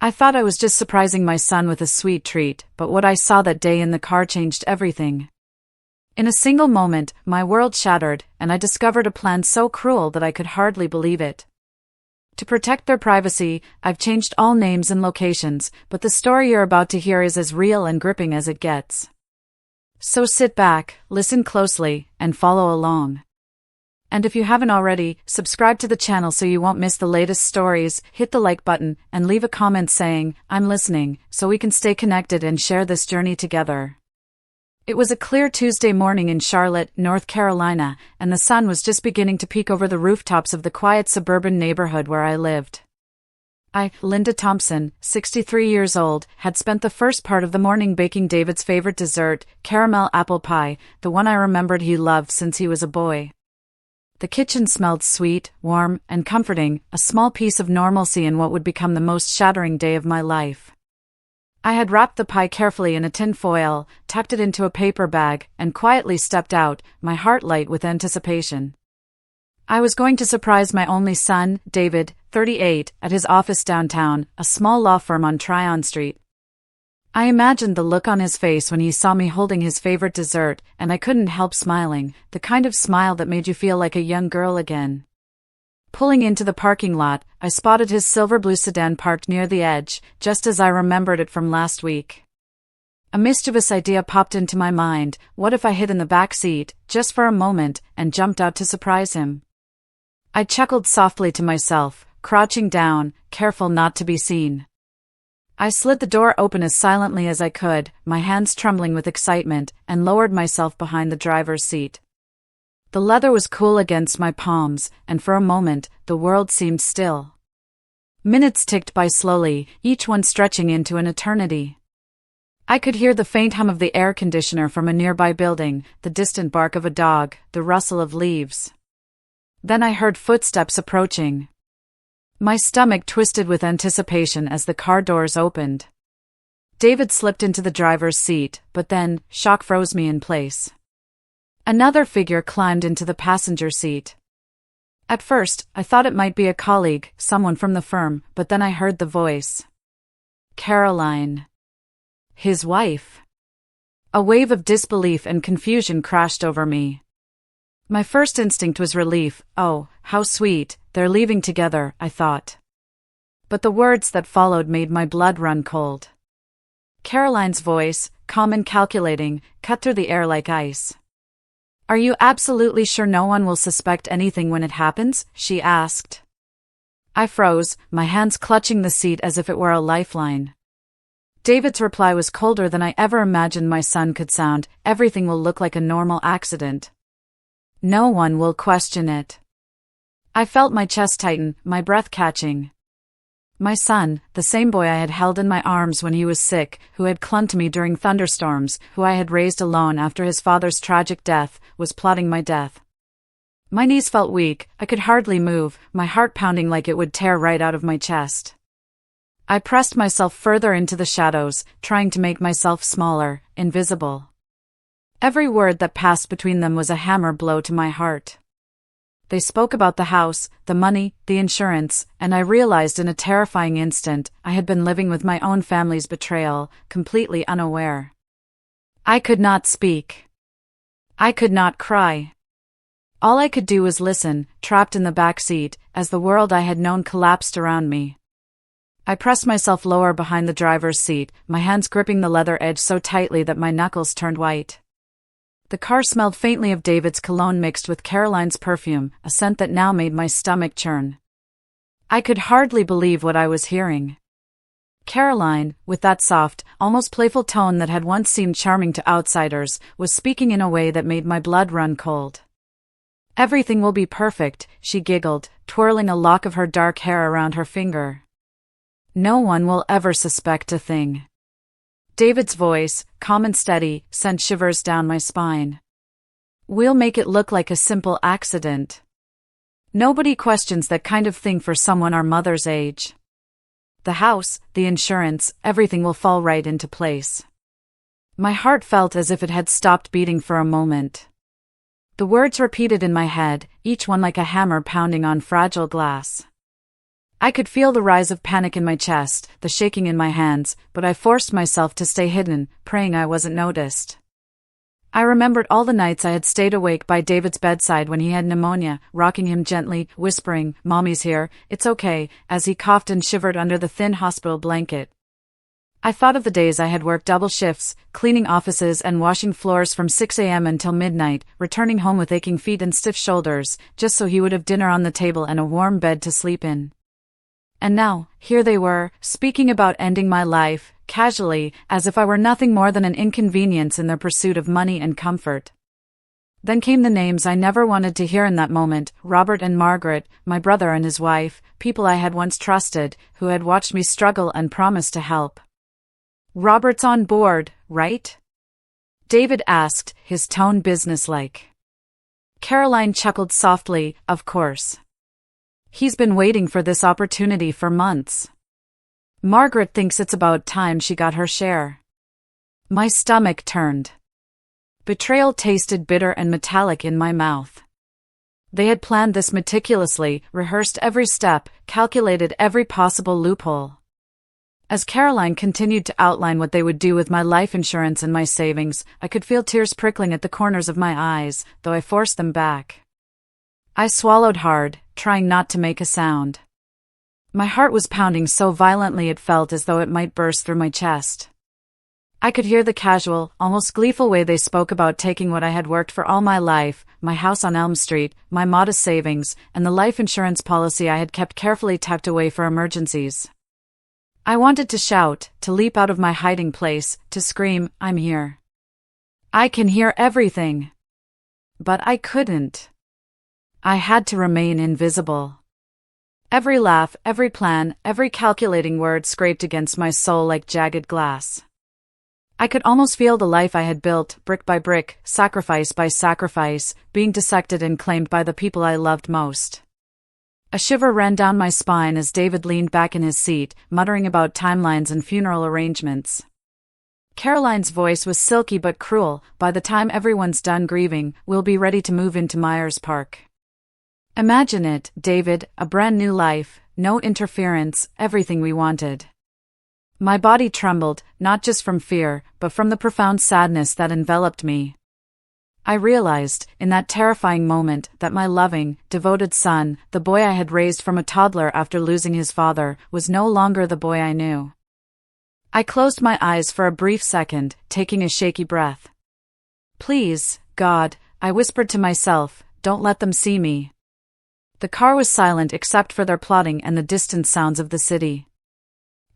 I thought I was just surprising my son with a sweet treat, but what I saw that day in the car changed everything. In a single moment, my world shattered, and I discovered a plan so cruel that I could hardly believe it. To protect their privacy, I've changed all names and locations, but the story you're about to hear is as real and gripping as it gets. So sit back, listen closely, and follow along. And if you haven't already, subscribe to the channel so you won't miss the latest stories, hit the like button, and leave a comment saying, "I'm listening," so we can stay connected and share this journey together. It was a clear Tuesday morning in Charlotte, North Carolina, and the sun was just beginning to peek over the rooftops of the quiet suburban neighborhood where I lived. Linda Thompson, 63 years old, had spent the first part of the morning baking David's favorite dessert, caramel apple pie, the one I remembered he loved since he was a boy. The kitchen smelled sweet, warm, and comforting, a small piece of normalcy in what would become the most shattering day of my life. I had wrapped the pie carefully in a tin foil, tucked it into a paper bag, and quietly stepped out, my heart light with anticipation. I was going to surprise my only son, David, 38, at his office downtown, a small law firm on Tryon Street. I imagined the look on his face when he saw me holding his favorite dessert, and I couldn't help smiling, the kind of smile that made you feel like a young girl again. Pulling into the parking lot, I spotted his silver-blue sedan parked near the edge, just as I remembered it from last week. A mischievous idea popped into my mind: what if I hid in the back seat, just for a moment, and jumped out to surprise him? I chuckled softly to myself, crouching down, careful not to be seen. I slid the door open as silently as I could, my hands trembling with excitement, and lowered myself behind the driver's seat. The leather was cool against my palms, and for a moment, the world seemed still. Minutes ticked by slowly, each one stretching into an eternity. I could hear the faint hum of the air conditioner from a nearby building, the distant bark of a dog, the rustle of leaves. Then I heard footsteps approaching. My stomach twisted with anticipation as the car doors opened. David slipped into the driver's seat, but then, shock froze me in place. Another figure climbed into the passenger seat. At first, I thought it might be a colleague, someone from the firm, but then I heard the voice. Caroline. His wife. A wave of disbelief and confusion crashed over me. My first instinct was relief. Oh, how sweet, they're leaving together, I thought. But the words that followed made my blood run cold. Caroline's voice, calm and calculating, cut through the air like ice. "Are you absolutely sure no one will suspect anything when it happens?" she asked. I froze, my hands clutching the seat as if it were a lifeline. David's reply was colder than I ever imagined my son could sound. "Everything will look like a normal accident. No one will question it." I felt my chest tighten, my breath catching. My son, the same boy I had held in my arms when he was sick, who had clung to me during thunderstorms, who I had raised alone after his father's tragic death, was plotting my death. My knees felt weak, I could hardly move, my heart pounding like it would tear right out of my chest. I pressed myself further into the shadows, trying to make myself smaller, invisible. Every word that passed between them was a hammer blow to my heart. They spoke about the house, the money, the insurance, and I realized in a terrifying instant I had been living with my own family's betrayal, completely unaware. I could not speak. I could not cry. All I could do was listen, trapped in the back seat, as the world I had known collapsed around me. I pressed myself lower behind the driver's seat, my hands gripping the leather edge so tightly that my knuckles turned white. The car smelled faintly of David's cologne mixed with Caroline's perfume, a scent that now made my stomach churn. I could hardly believe what I was hearing. Caroline, with that soft, almost playful tone that had once seemed charming to outsiders, was speaking in a way that made my blood run cold. "Everything will be perfect," she giggled, twirling a lock of her dark hair around her finger. "No one will ever suspect a thing." David's voice, calm and steady, sent shivers down my spine. "We'll make it look like a simple accident. Nobody questions that kind of thing for someone our mother's age. The house, the insurance, everything will fall right into place." My heart felt as if it had stopped beating for a moment. The words repeated in my head, each one like a hammer pounding on fragile glass. I could feel the rise of panic in my chest, the shaking in my hands, but I forced myself to stay hidden, praying I wasn't noticed. I remembered all the nights I had stayed awake by David's bedside when he had pneumonia, rocking him gently, whispering, "Mommy's here, it's okay," as he coughed and shivered under the thin hospital blanket. I thought of the days I had worked double shifts, cleaning offices and washing floors from 6 a.m. until midnight, returning home with aching feet and stiff shoulders, just so he would have dinner on the table and a warm bed to sleep in. And now, here they were, speaking about ending my life, casually, as if I were nothing more than an inconvenience in their pursuit of money and comfort. Then came the names I never wanted to hear in that moment: Robert and Margaret, my brother and his wife, people I had once trusted, who had watched me struggle and promised to help. "Robert's on board, right?" David asked, his tone businesslike. Caroline chuckled softly, "Of course. He's been waiting for this opportunity for months. Margaret thinks it's about time she got her share." My stomach turned. Betrayal tasted bitter and metallic in my mouth. They had planned this meticulously, rehearsed every step, calculated every possible loophole. As Caroline continued to outline what they would do with my life insurance and my savings, I could feel tears prickling at the corners of my eyes, though I forced them back. I swallowed hard, trying not to make a sound. My heart was pounding so violently it felt as though it might burst through my chest. I could hear the casual, almost gleeful way they spoke about taking what I had worked for all my life, my house on Elm Street, my modest savings, and the life insurance policy I had kept carefully tucked away for emergencies. I wanted to shout, to leap out of my hiding place, to scream, "I'm here. I can hear everything." But I couldn't. I had to remain invisible. Every laugh, every plan, every calculating word scraped against my soul like jagged glass. I could almost feel the life I had built, brick by brick, sacrifice by sacrifice, being dissected and claimed by the people I loved most. A shiver ran down my spine as David leaned back in his seat, muttering about timelines and funeral arrangements. Caroline's voice was silky but cruel. "By the time everyone's done grieving, we'll be ready to move into Myers Park." Imagine it, David, a brand new life, no interference, everything we wanted. My body trembled, not just from fear, but from the profound sadness that enveloped me. I realized, in that terrifying moment, that my loving, devoted son, the boy I had raised from a toddler after losing his father, was no longer the boy I knew. I closed my eyes for a brief second, taking a shaky breath. "Please, God," I whispered to myself, "don't let them see me." The car was silent except for their plodding and the distant sounds of the city.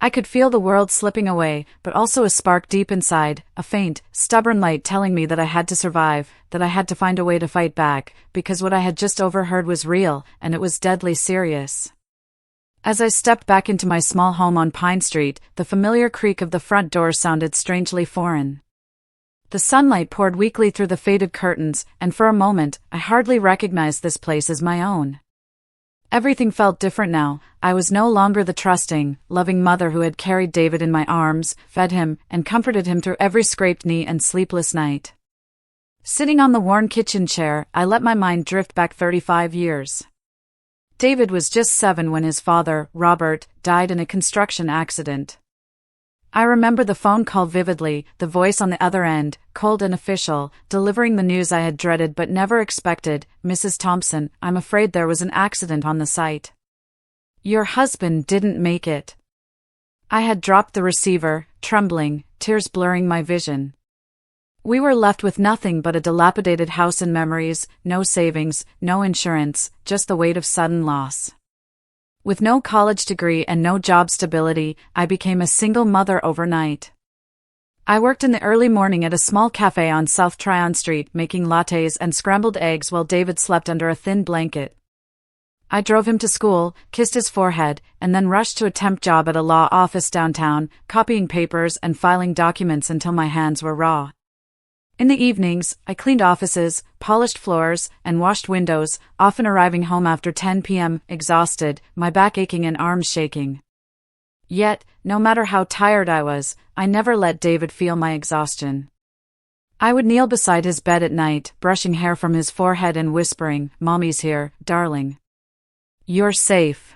I could feel the world slipping away, but also a spark deep inside, a faint, stubborn light telling me that I had to survive, that I had to find a way to fight back, because what I had just overheard was real, and it was deadly serious. As I stepped back into my small home on Pine Street, the familiar creak of the front door sounded strangely foreign. The sunlight poured weakly through the faded curtains, and for a moment, I hardly recognized this place as my own. Everything felt different now. I was no longer the trusting, loving mother who had carried David in my arms, fed him, and comforted him through every scraped knee and sleepless night. Sitting on the worn kitchen chair, I let my mind drift back 35 years. David was just 7 when his father, Robert, died in a construction accident. I remember the phone call vividly, the voice on the other end, cold and official, delivering the news I had dreaded but never expected. "Mrs. Thompson, I'm afraid there was an accident on the site. Your husband didn't make it." I had dropped the receiver, trembling, tears blurring my vision. We were left with nothing but a dilapidated house and memories, no savings, no insurance, just the weight of sudden loss. With no college degree and no job stability, I became a single mother overnight. I worked in the early morning at a small cafe on South Tryon Street, making lattes and scrambled eggs while David slept under a thin blanket. I drove him to school, kissed his forehead, and then rushed to a temp job at a law office downtown, copying papers and filing documents until my hands were raw. In the evenings, I cleaned offices, polished floors, and washed windows, often arriving home after 10 p.m., exhausted, my back aching and arms shaking. Yet, no matter how tired I was, I never let David feel my exhaustion. I would kneel beside his bed at night, brushing hair from his forehead and whispering, "Mommy's here, darling. You're safe."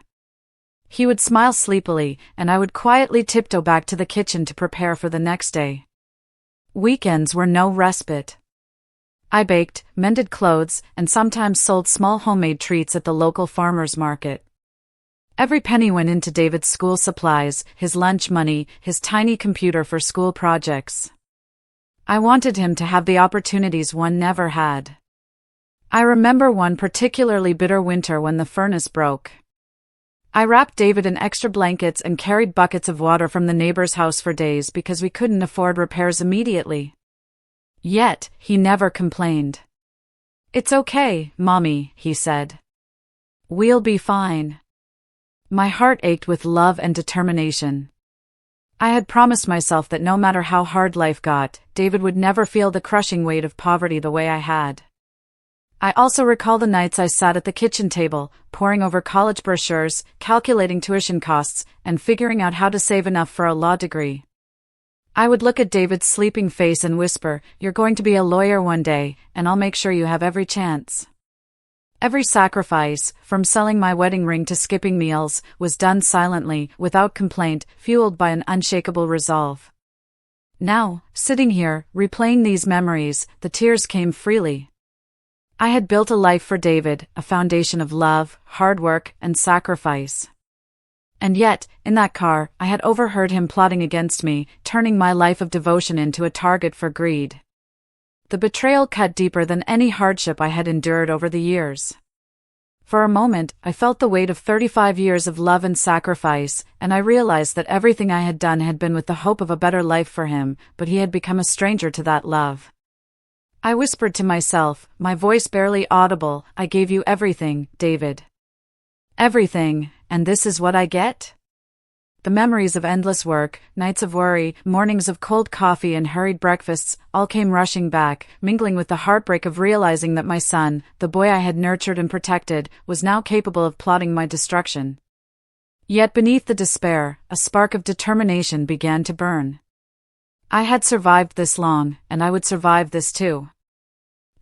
He would smile sleepily, and I would quietly tiptoe back to the kitchen to prepare for the next day. Weekends were no respite. I baked, mended clothes, and sometimes sold small homemade treats at the local farmer's market. Every penny went into David's school supplies, his lunch money, his tiny computer for school projects. I wanted him to have the opportunities one never had. I remember one particularly bitter winter when the furnace broke. I wrapped David in extra blankets and carried buckets of water from the neighbor's house for days because we couldn't afford repairs immediately. Yet, he never complained. "It's okay, Mommy," he said. "We'll be fine." My heart ached with love and determination. I had promised myself that no matter how hard life got, David would never feel the crushing weight of poverty the way I had. I also recall the nights I sat at the kitchen table, poring over college brochures, calculating tuition costs, and figuring out how to save enough for a law degree. I would look at David's sleeping face and whisper, "You're going to be a lawyer one day, and I'll make sure you have every chance." Every sacrifice, from selling my wedding ring to skipping meals, was done silently, without complaint, fueled by an unshakable resolve. Now, sitting here, replaying these memories, the tears came freely. I had built a life for David, a foundation of love, hard work, and sacrifice. And yet, in that car, I had overheard him plotting against me, turning my life of devotion into a target for greed. The betrayal cut deeper than any hardship I had endured over the years. For a moment, I felt the weight of 35 years of love and sacrifice, and I realized that everything I had done had been with the hope of a better life for him, but he had become a stranger to that love. I whispered to myself, my voice barely audible, "I gave you everything, David. Everything, and this is what I get?" The memories of endless work, nights of worry, mornings of cold coffee and hurried breakfasts, all came rushing back, mingling with the heartbreak of realizing that my son, the boy I had nurtured and protected, was now capable of plotting my destruction. Yet beneath the despair, a spark of determination began to burn. I had survived this long, and I would survive this too.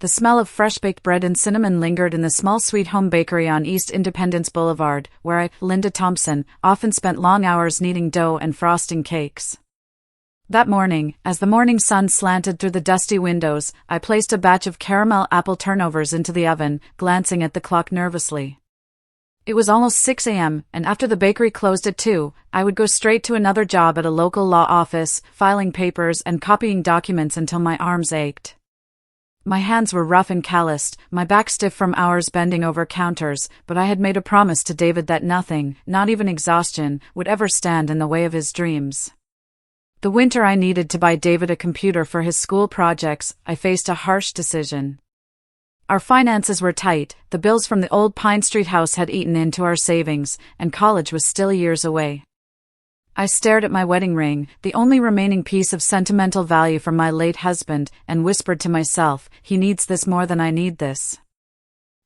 The smell of fresh-baked bread and cinnamon lingered in the small sweet home bakery on East Independence Boulevard, where I, Linda Thompson, often spent long hours kneading dough and frosting cakes. That morning, as the morning sun slanted through the dusty windows, I placed a batch of caramel apple turnovers into the oven, glancing at the clock nervously. It was almost 6 a.m., and after the bakery closed at 2, I would go straight to another job at a local law office, filing papers and copying documents until my arms ached. My hands were rough and calloused, my back stiff from hours bending over counters, but I had made a promise to David that nothing, not even exhaustion, would ever stand in the way of his dreams. The winter I needed to buy David a computer for his school projects, I faced a harsh decision. Our finances were tight, the bills from the old Pine Street house had eaten into our savings, and college was still years away. I stared at my wedding ring, the only remaining piece of sentimental value from my late husband, and whispered to myself, "He needs this more than I need this."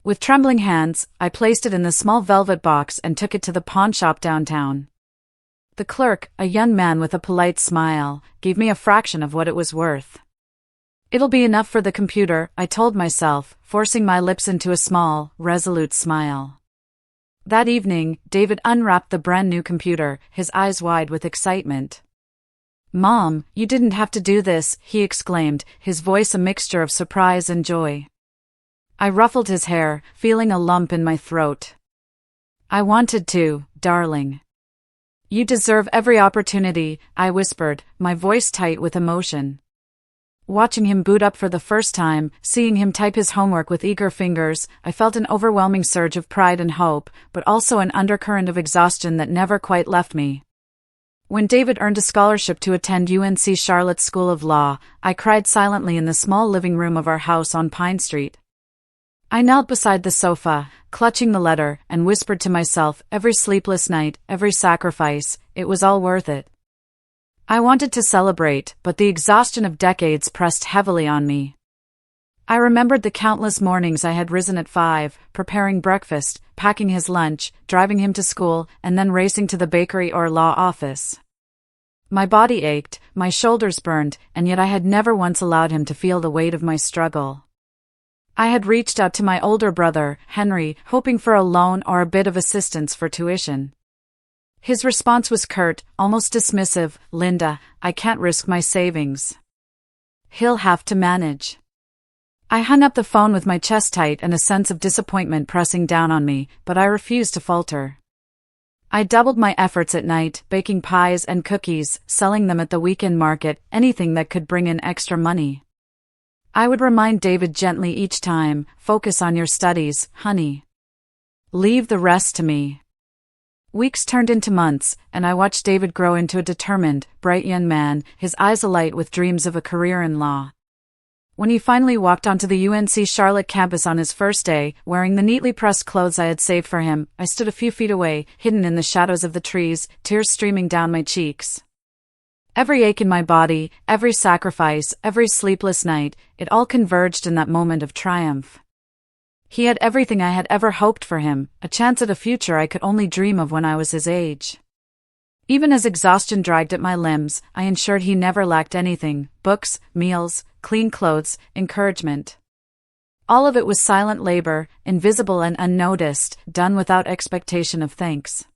With trembling hands, I placed it in the small velvet box and took it to the pawn shop downtown. The clerk, a young man with a polite smile, gave me a fraction of what it was worth. "It'll be enough for the computer," I told myself, forcing my lips into a small, resolute smile. That evening, David unwrapped the brand new computer, his eyes wide with excitement. "Mom, you didn't have to do this," he exclaimed, his voice a mixture of surprise and joy. I ruffled his hair, feeling a lump in my throat. "I wanted to, darling." "You deserve every opportunity," I whispered, my voice tight with emotion. Watching him boot up for the first time, seeing him type his homework with eager fingers, I felt an overwhelming surge of pride and hope, but also an undercurrent of exhaustion that never quite left me. When David earned a scholarship to attend UNC Charlotte's School of Law, I cried silently in the small living room of our house on Pine Street. I knelt beside the sofa, clutching the letter, and whispered to myself, every sleepless night, every sacrifice, it was all worth it. I wanted to celebrate, but the exhaustion of decades pressed heavily on me. I remembered the countless mornings I had risen at 5, preparing breakfast, packing his lunch, driving him to school, and then racing to the bakery or law office. My body ached, my shoulders burned, and yet I had never once allowed him to feel the weight of my struggle. I had reached out to my older brother, Henry, hoping for a loan or a bit of assistance for tuition. His response was curt, almost dismissive. "Linda, I can't risk my savings. He'll have to manage." I hung up the phone with my chest tight and a sense of disappointment pressing down on me, but I refused to falter. I doubled my efforts at night, baking pies and cookies, selling them at the weekend market, anything that could bring in extra money. I would remind David gently each time, "Focus on your studies, honey. Leave the rest to me." Weeks turned into months, and I watched David grow into a determined, bright young man, his eyes alight with dreams of a career in law. When he finally walked onto the UNC Charlotte campus on his first day, wearing the neatly pressed clothes I had saved for him, I stood a few feet away, hidden in the shadows of the trees, tears streaming down my cheeks. Every ache in my body, every sacrifice, every sleepless night, it all converged in that moment of triumph. He had everything I had ever hoped for him, a chance at a future I could only dream of when I was his age. Even as exhaustion dragged at my limbs, I ensured he never lacked anything: books, meals, clean clothes, encouragement. All of it was silent labor, invisible and unnoticed, done without expectation of thanks.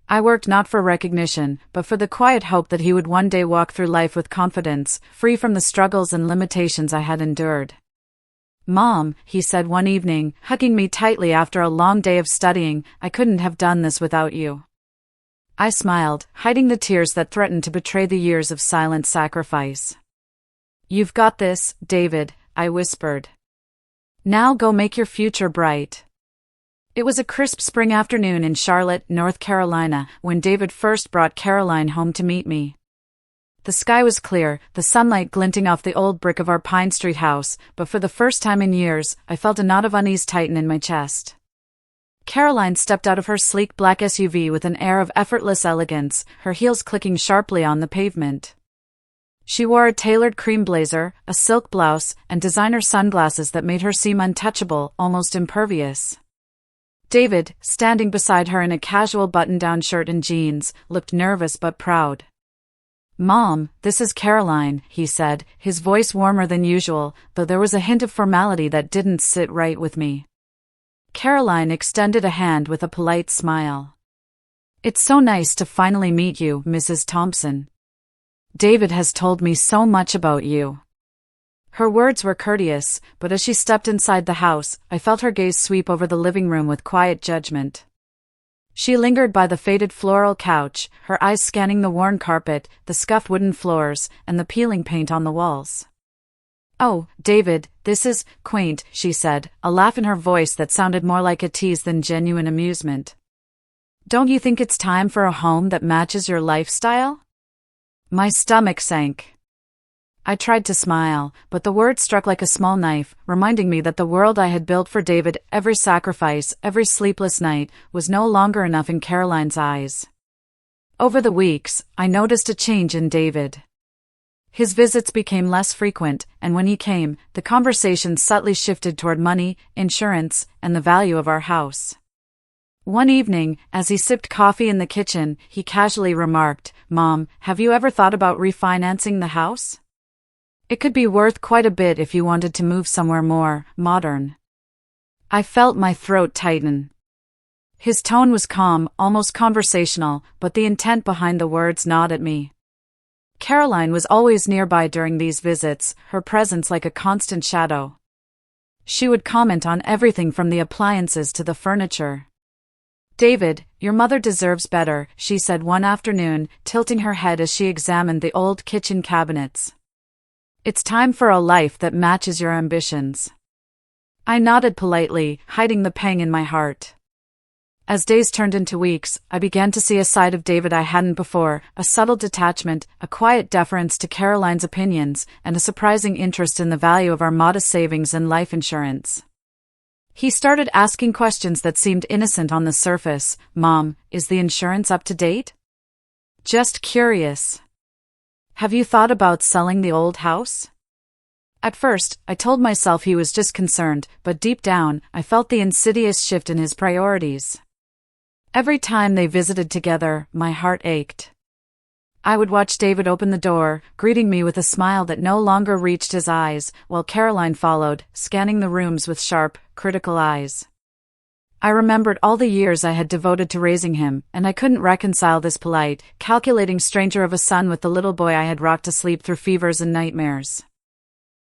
I worked not for recognition, but for the quiet hope that he would one day walk through life with confidence, free from the struggles and limitations I had endured. "Mom," he said one evening, hugging me tightly after a long day of studying, "I couldn't have done this without you." I smiled, hiding the tears that threatened to betray the years of silent sacrifice. "You've got this, David," I whispered. "Now go make your future bright." It was a crisp spring afternoon in Charlotte, North Carolina, when David first brought Caroline home to meet me. The sky was clear, the sunlight glinting off the old brick of our Pine Street house, but for the first time in years, I felt a knot of unease tighten in my chest. Caroline stepped out of her sleek black SUV with an air of effortless elegance, her heels clicking sharply on the pavement. She wore a tailored cream blazer, a silk blouse, and designer sunglasses that made her seem untouchable, almost impervious. David, standing beside her in a casual button-down shirt and jeans, looked nervous but proud. "Mom, this is Caroline," he said, his voice warmer than usual, though there was a hint of formality that didn't sit right with me. Caroline extended a hand with a polite smile. "It's so nice to finally meet you, Mrs. Thompson. David has told me so much about you." Her words were courteous, but as she stepped inside the house, I felt her gaze sweep over the living room with quiet judgment. She lingered by the faded floral couch, her eyes scanning the worn carpet, the scuffed wooden floors, and the peeling paint on the walls. "Oh, David, this is quaint," she said, a laugh in her voice that sounded more like a tease than genuine amusement. "Don't you think it's time for a home that matches your lifestyle?" My stomach sank. I tried to smile, but the words struck like a small knife, reminding me that the world I had built for David, every sacrifice, every sleepless night, was no longer enough in Caroline's eyes. Over the weeks, I noticed a change in David. His visits became less frequent, and when he came, the conversation subtly shifted toward money, insurance, and the value of our house. One evening, as he sipped coffee in the kitchen, he casually remarked, "Mom, have you ever thought about refinancing the house? It could be worth quite a bit if you wanted to move somewhere more modern." I felt my throat tighten. His tone was calm, almost conversational, but the intent behind the words gnawed at me. Caroline was always nearby during these visits, her presence like a constant shadow. She would comment on everything from the appliances to the furniture. "David, your mother deserves better," she said one afternoon, tilting her head as she examined the old kitchen cabinets. "It's time for a life that matches your ambitions." I nodded politely, hiding the pang in my heart. As days turned into weeks, I began to see a side of David I hadn't before, a subtle detachment, a quiet deference to Caroline's opinions, and a surprising interest in the value of our modest savings and life insurance. He started asking questions that seemed innocent on the surface. "Mom, is the insurance up to date? Just curious. Have you thought about selling the old house?" At first, I told myself he was just concerned, but deep down, I felt the insidious shift in his priorities. Every time they visited together, my heart ached. I would watch David open the door, greeting me with a smile that no longer reached his eyes, while Caroline followed, scanning the rooms with sharp, critical eyes. I remembered all the years I had devoted to raising him, and I couldn't reconcile this polite, calculating stranger of a son with the little boy I had rocked to sleep through fevers and nightmares.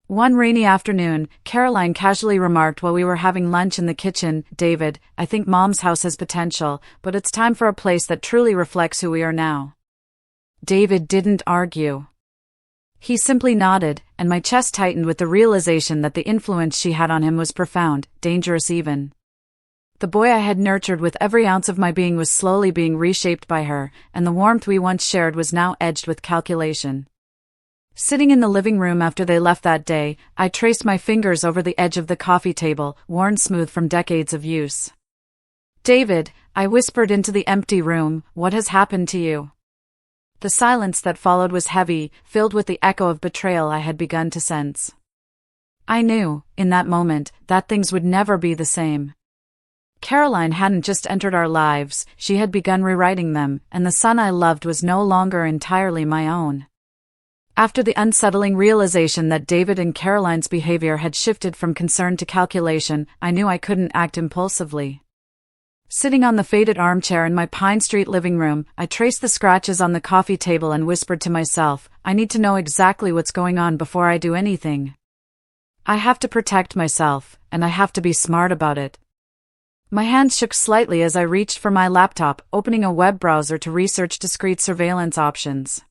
One rainy afternoon, Caroline casually remarked while we were having lunch in the kitchen, "David, I think Mom's house has potential, but it's time for a place that truly reflects who we are now." David didn't argue. He simply nodded, and my chest tightened with the realization that the influence she had on him was profound, dangerous even. The boy I had nurtured with every ounce of my being was slowly being reshaped by her, and the warmth we once shared was now edged with calculation. Sitting in the living room after they left that day, I traced my fingers over the edge of the coffee table, worn smooth from decades of use. "David," I whispered into the empty room, "what has happened to you?" The silence that followed was heavy, filled with the echo of betrayal I had begun to sense. I knew, in that moment, that things would never be the same. Caroline hadn't just entered our lives, she had begun rewriting them, and the son I loved was no longer entirely my own. After the unsettling realization that David and Caroline's behavior had shifted from concern to calculation, I knew I couldn't act impulsively. Sitting on the faded armchair in my Pine Street living room, I traced the scratches on the coffee table and whispered to myself, "I need to know exactly what's going on before I do anything. I have to protect myself, and I have to be smart about it." My hands shook slightly as I reached for my laptop, opening a web browser to research discrete surveillance options.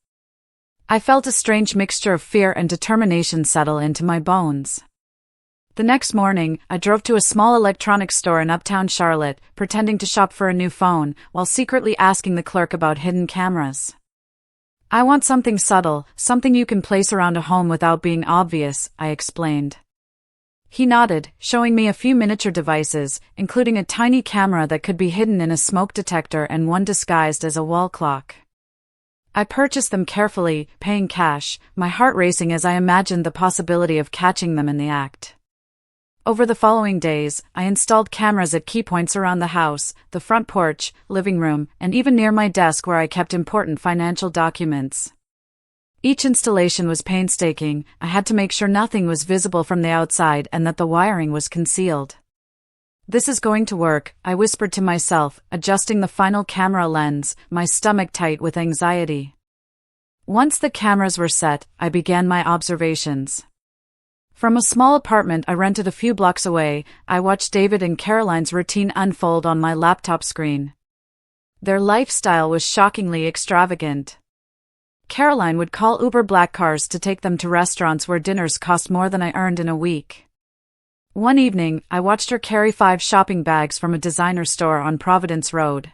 I felt a strange mixture of fear and determination settle into my bones. The next morning, I drove to a small electronics store in uptown Charlotte, pretending to shop for a new phone, while secretly asking the clerk about hidden cameras. "I want something subtle, something you can place around a home without being obvious," I explained. He nodded, showing me a few miniature devices, including a tiny camera that could be hidden in a smoke detector and one disguised as a wall clock. I purchased them carefully, paying cash, my heart racing as I imagined the possibility of catching them in the act. Over the following days, I installed cameras at key points around the house, the front porch, living room, and even near my desk where I kept important financial documents. Each installation was painstaking. I had to make sure nothing was visible from the outside and that the wiring was concealed. "This is going to work," I whispered to myself, adjusting the final camera lens, my stomach tight with anxiety. Once the cameras were set, I began my observations. From a small apartment I rented a few blocks away, I watched David and Caroline's routine unfold on my laptop screen. Their lifestyle was shockingly extravagant. Caroline would call Uber black cars to take them to restaurants where dinners cost more than I earned in a week. One evening, I watched her carry 5 shopping bags from a designer store on Providence Road.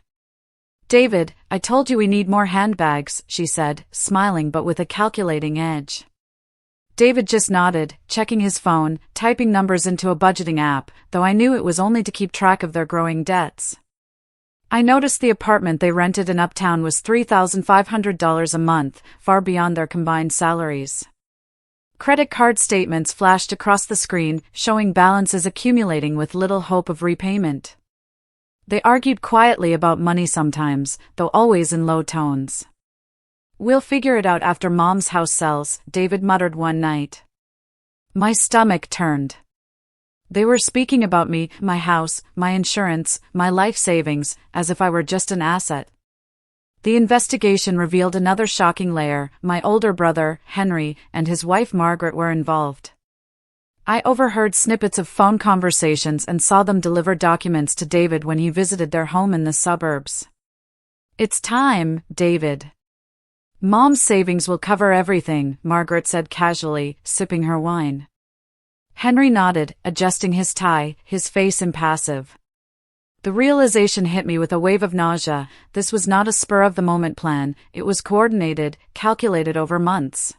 "David, I told you we need more handbags," she said, smiling but with a calculating edge. David just nodded, checking his phone, typing numbers into a budgeting app, though I knew it was only to keep track of their growing debts. I noticed the apartment they rented in Uptown was $3,500 a month, far beyond their combined salaries. Credit card statements flashed across the screen, showing balances accumulating with little hope of repayment. They argued quietly about money sometimes, though always in low tones. "We'll figure it out after Mom's house sells," David muttered one night. My stomach turned. They were speaking about me, my house, my insurance, my life savings, as if I were just an asset. The investigation revealed another shocking layer. My older brother, Henry, and his wife Margaret were involved. I overheard snippets of phone conversations and saw them deliver documents to David when he visited their home in the suburbs. "It's time, David. Mom's savings will cover everything," Margaret said casually, sipping her wine. Henry nodded, adjusting his tie, his face impassive. The realization hit me with a wave of nausea. This was not a spur-of-the-moment plan, it was coordinated, calculated over months.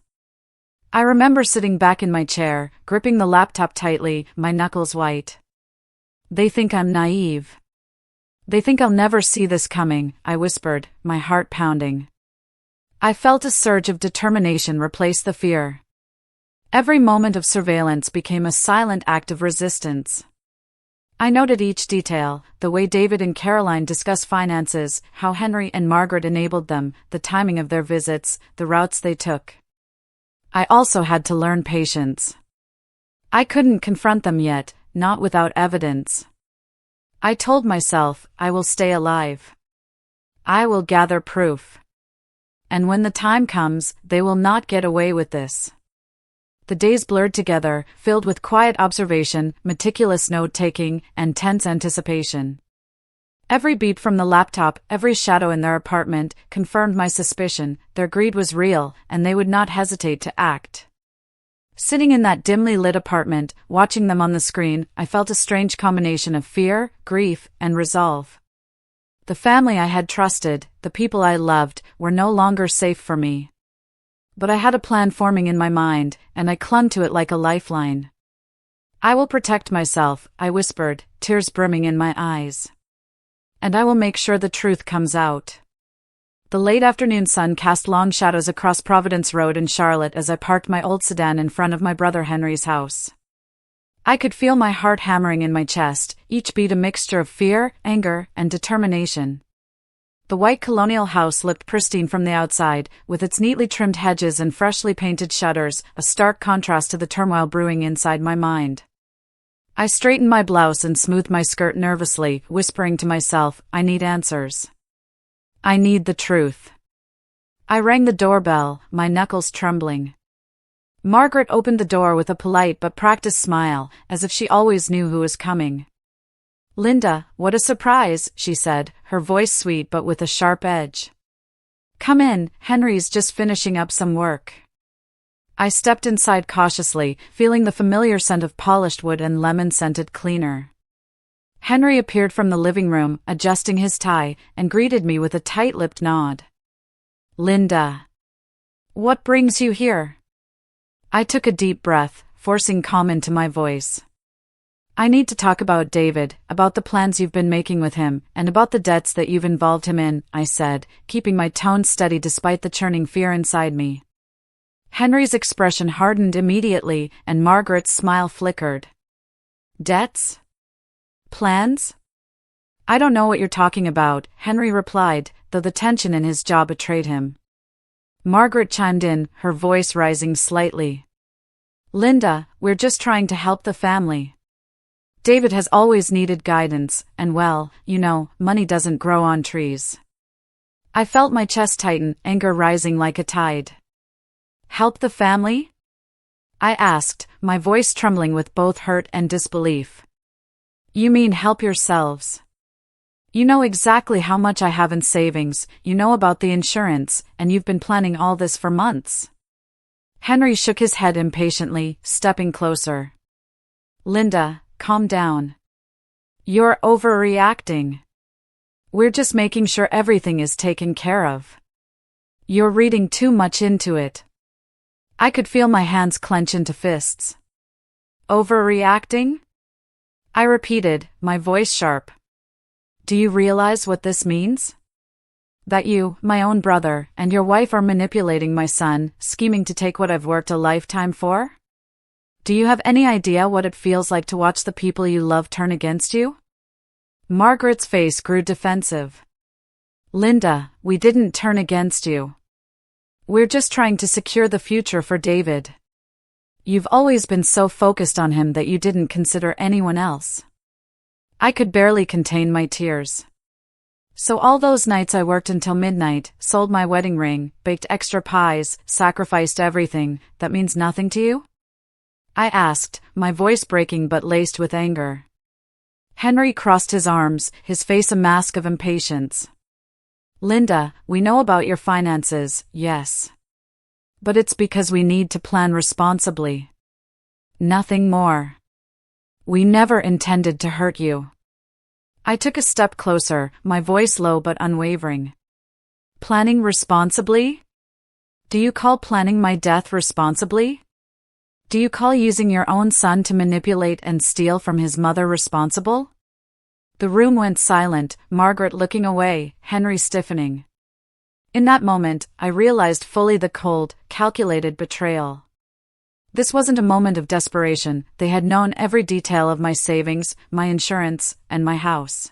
I remember sitting back in my chair, gripping the laptop tightly, my knuckles white. "They think I'm naive. They think I'll never see this coming," I whispered, my heart pounding. I felt a surge of determination replace the fear. Every moment of surveillance became a silent act of resistance. I noted each detail, the way David and Caroline discussed finances, how Henry and Margaret enabled them, the timing of their visits, the routes they took. I also had to learn patience. I couldn't confront them yet, not without evidence. I told myself, I will stay alive. I will gather proof. And when the time comes, they will not get away with this. The days blurred together, filled with quiet observation, meticulous note-taking, and tense anticipation. Every beep from the laptop, every shadow in their apartment, confirmed my suspicion. Their greed was real, and they would not hesitate to act. Sitting in that dimly lit apartment, watching them on the screen, I felt a strange combination of fear, grief, and resolve. The family I had trusted, the people I loved, were no longer safe for me. But I had a plan forming in my mind, and I clung to it like a lifeline. I will protect myself, I whispered, tears brimming in my eyes. And I will make sure the truth comes out. The late afternoon sun cast long shadows across Providence Road in Charlotte as I parked my old sedan in front of my brother Henry's house. I could feel my heart hammering in my chest, each beat a mixture of fear, anger, and determination. The white colonial house looked pristine from the outside, with its neatly trimmed hedges and freshly painted shutters, a stark contrast to the turmoil brewing inside my mind. I straightened my blouse and smoothed my skirt nervously, whispering to myself, I need answers. I need the truth. I rang the doorbell, my knuckles trembling. Margaret opened the door with a polite but practiced smile, as if she always knew who was coming. Linda, what a surprise, she said, her voice sweet but with a sharp edge. Come in, Henry's just finishing up some work. I stepped inside cautiously, feeling the familiar scent of polished wood and lemon-scented cleaner. Henry appeared from the living room, adjusting his tie, and greeted me with a tight-lipped nod. Linda. What brings you here? I took a deep breath, forcing calm into my voice. I need to talk about David, about the plans you've been making with him, and about the debts that you've involved him in, I said, keeping my tone steady despite the churning fear inside me. Henry's expression hardened immediately, and Margaret's smile flickered. Debts? Plans? I don't know what you're talking about, Henry replied, though the tension in his jaw betrayed him. Margaret chimed in, her voice rising slightly. Linda, we're just trying to help the family. David has always needed guidance, and well, you know, money doesn't grow on trees. I felt my chest tighten, anger rising like a tide. Help the family? I asked, my voice trembling with both hurt and disbelief. You mean help yourselves? You know exactly how much I have in savings, you know about the insurance, and you've been planning all this for months. Henry shook his head impatiently, stepping closer. Linda, calm down. You're overreacting. We're just making sure everything is taken care of. You're reading too much into it. I could feel my hands clench into fists. Overreacting? I repeated, my voice sharp. Do you realize what this means? That you, my own brother, and your wife are manipulating my son, scheming to take what I've worked a lifetime for? Do you have any idea what it feels like to watch the people you love turn against you? Margaret's face grew defensive. Linda, we didn't turn against you. We're just trying to secure the future for David. You've always been so focused on him that you didn't consider anyone else. I could barely contain my tears. So all those nights I worked until midnight, sold my wedding ring, baked extra pies, sacrificed everything, that means nothing to you? I asked, my voice breaking but laced with anger. Henry crossed his arms, his face a mask of impatience. Linda, we know about your finances, yes. But it's because we need to plan responsibly. Nothing more. We never intended to hurt you. I took a step closer, my voice low but unwavering. Planning responsibly? Do you call planning my death responsibly? Do you call using your own son to manipulate and steal from his mother responsible? The room went silent, Margaret looking away, Henry stiffening. In that moment, I realized fully the cold, calculated betrayal. This wasn't a moment of desperation, they had known every detail of my savings, my insurance, and my house.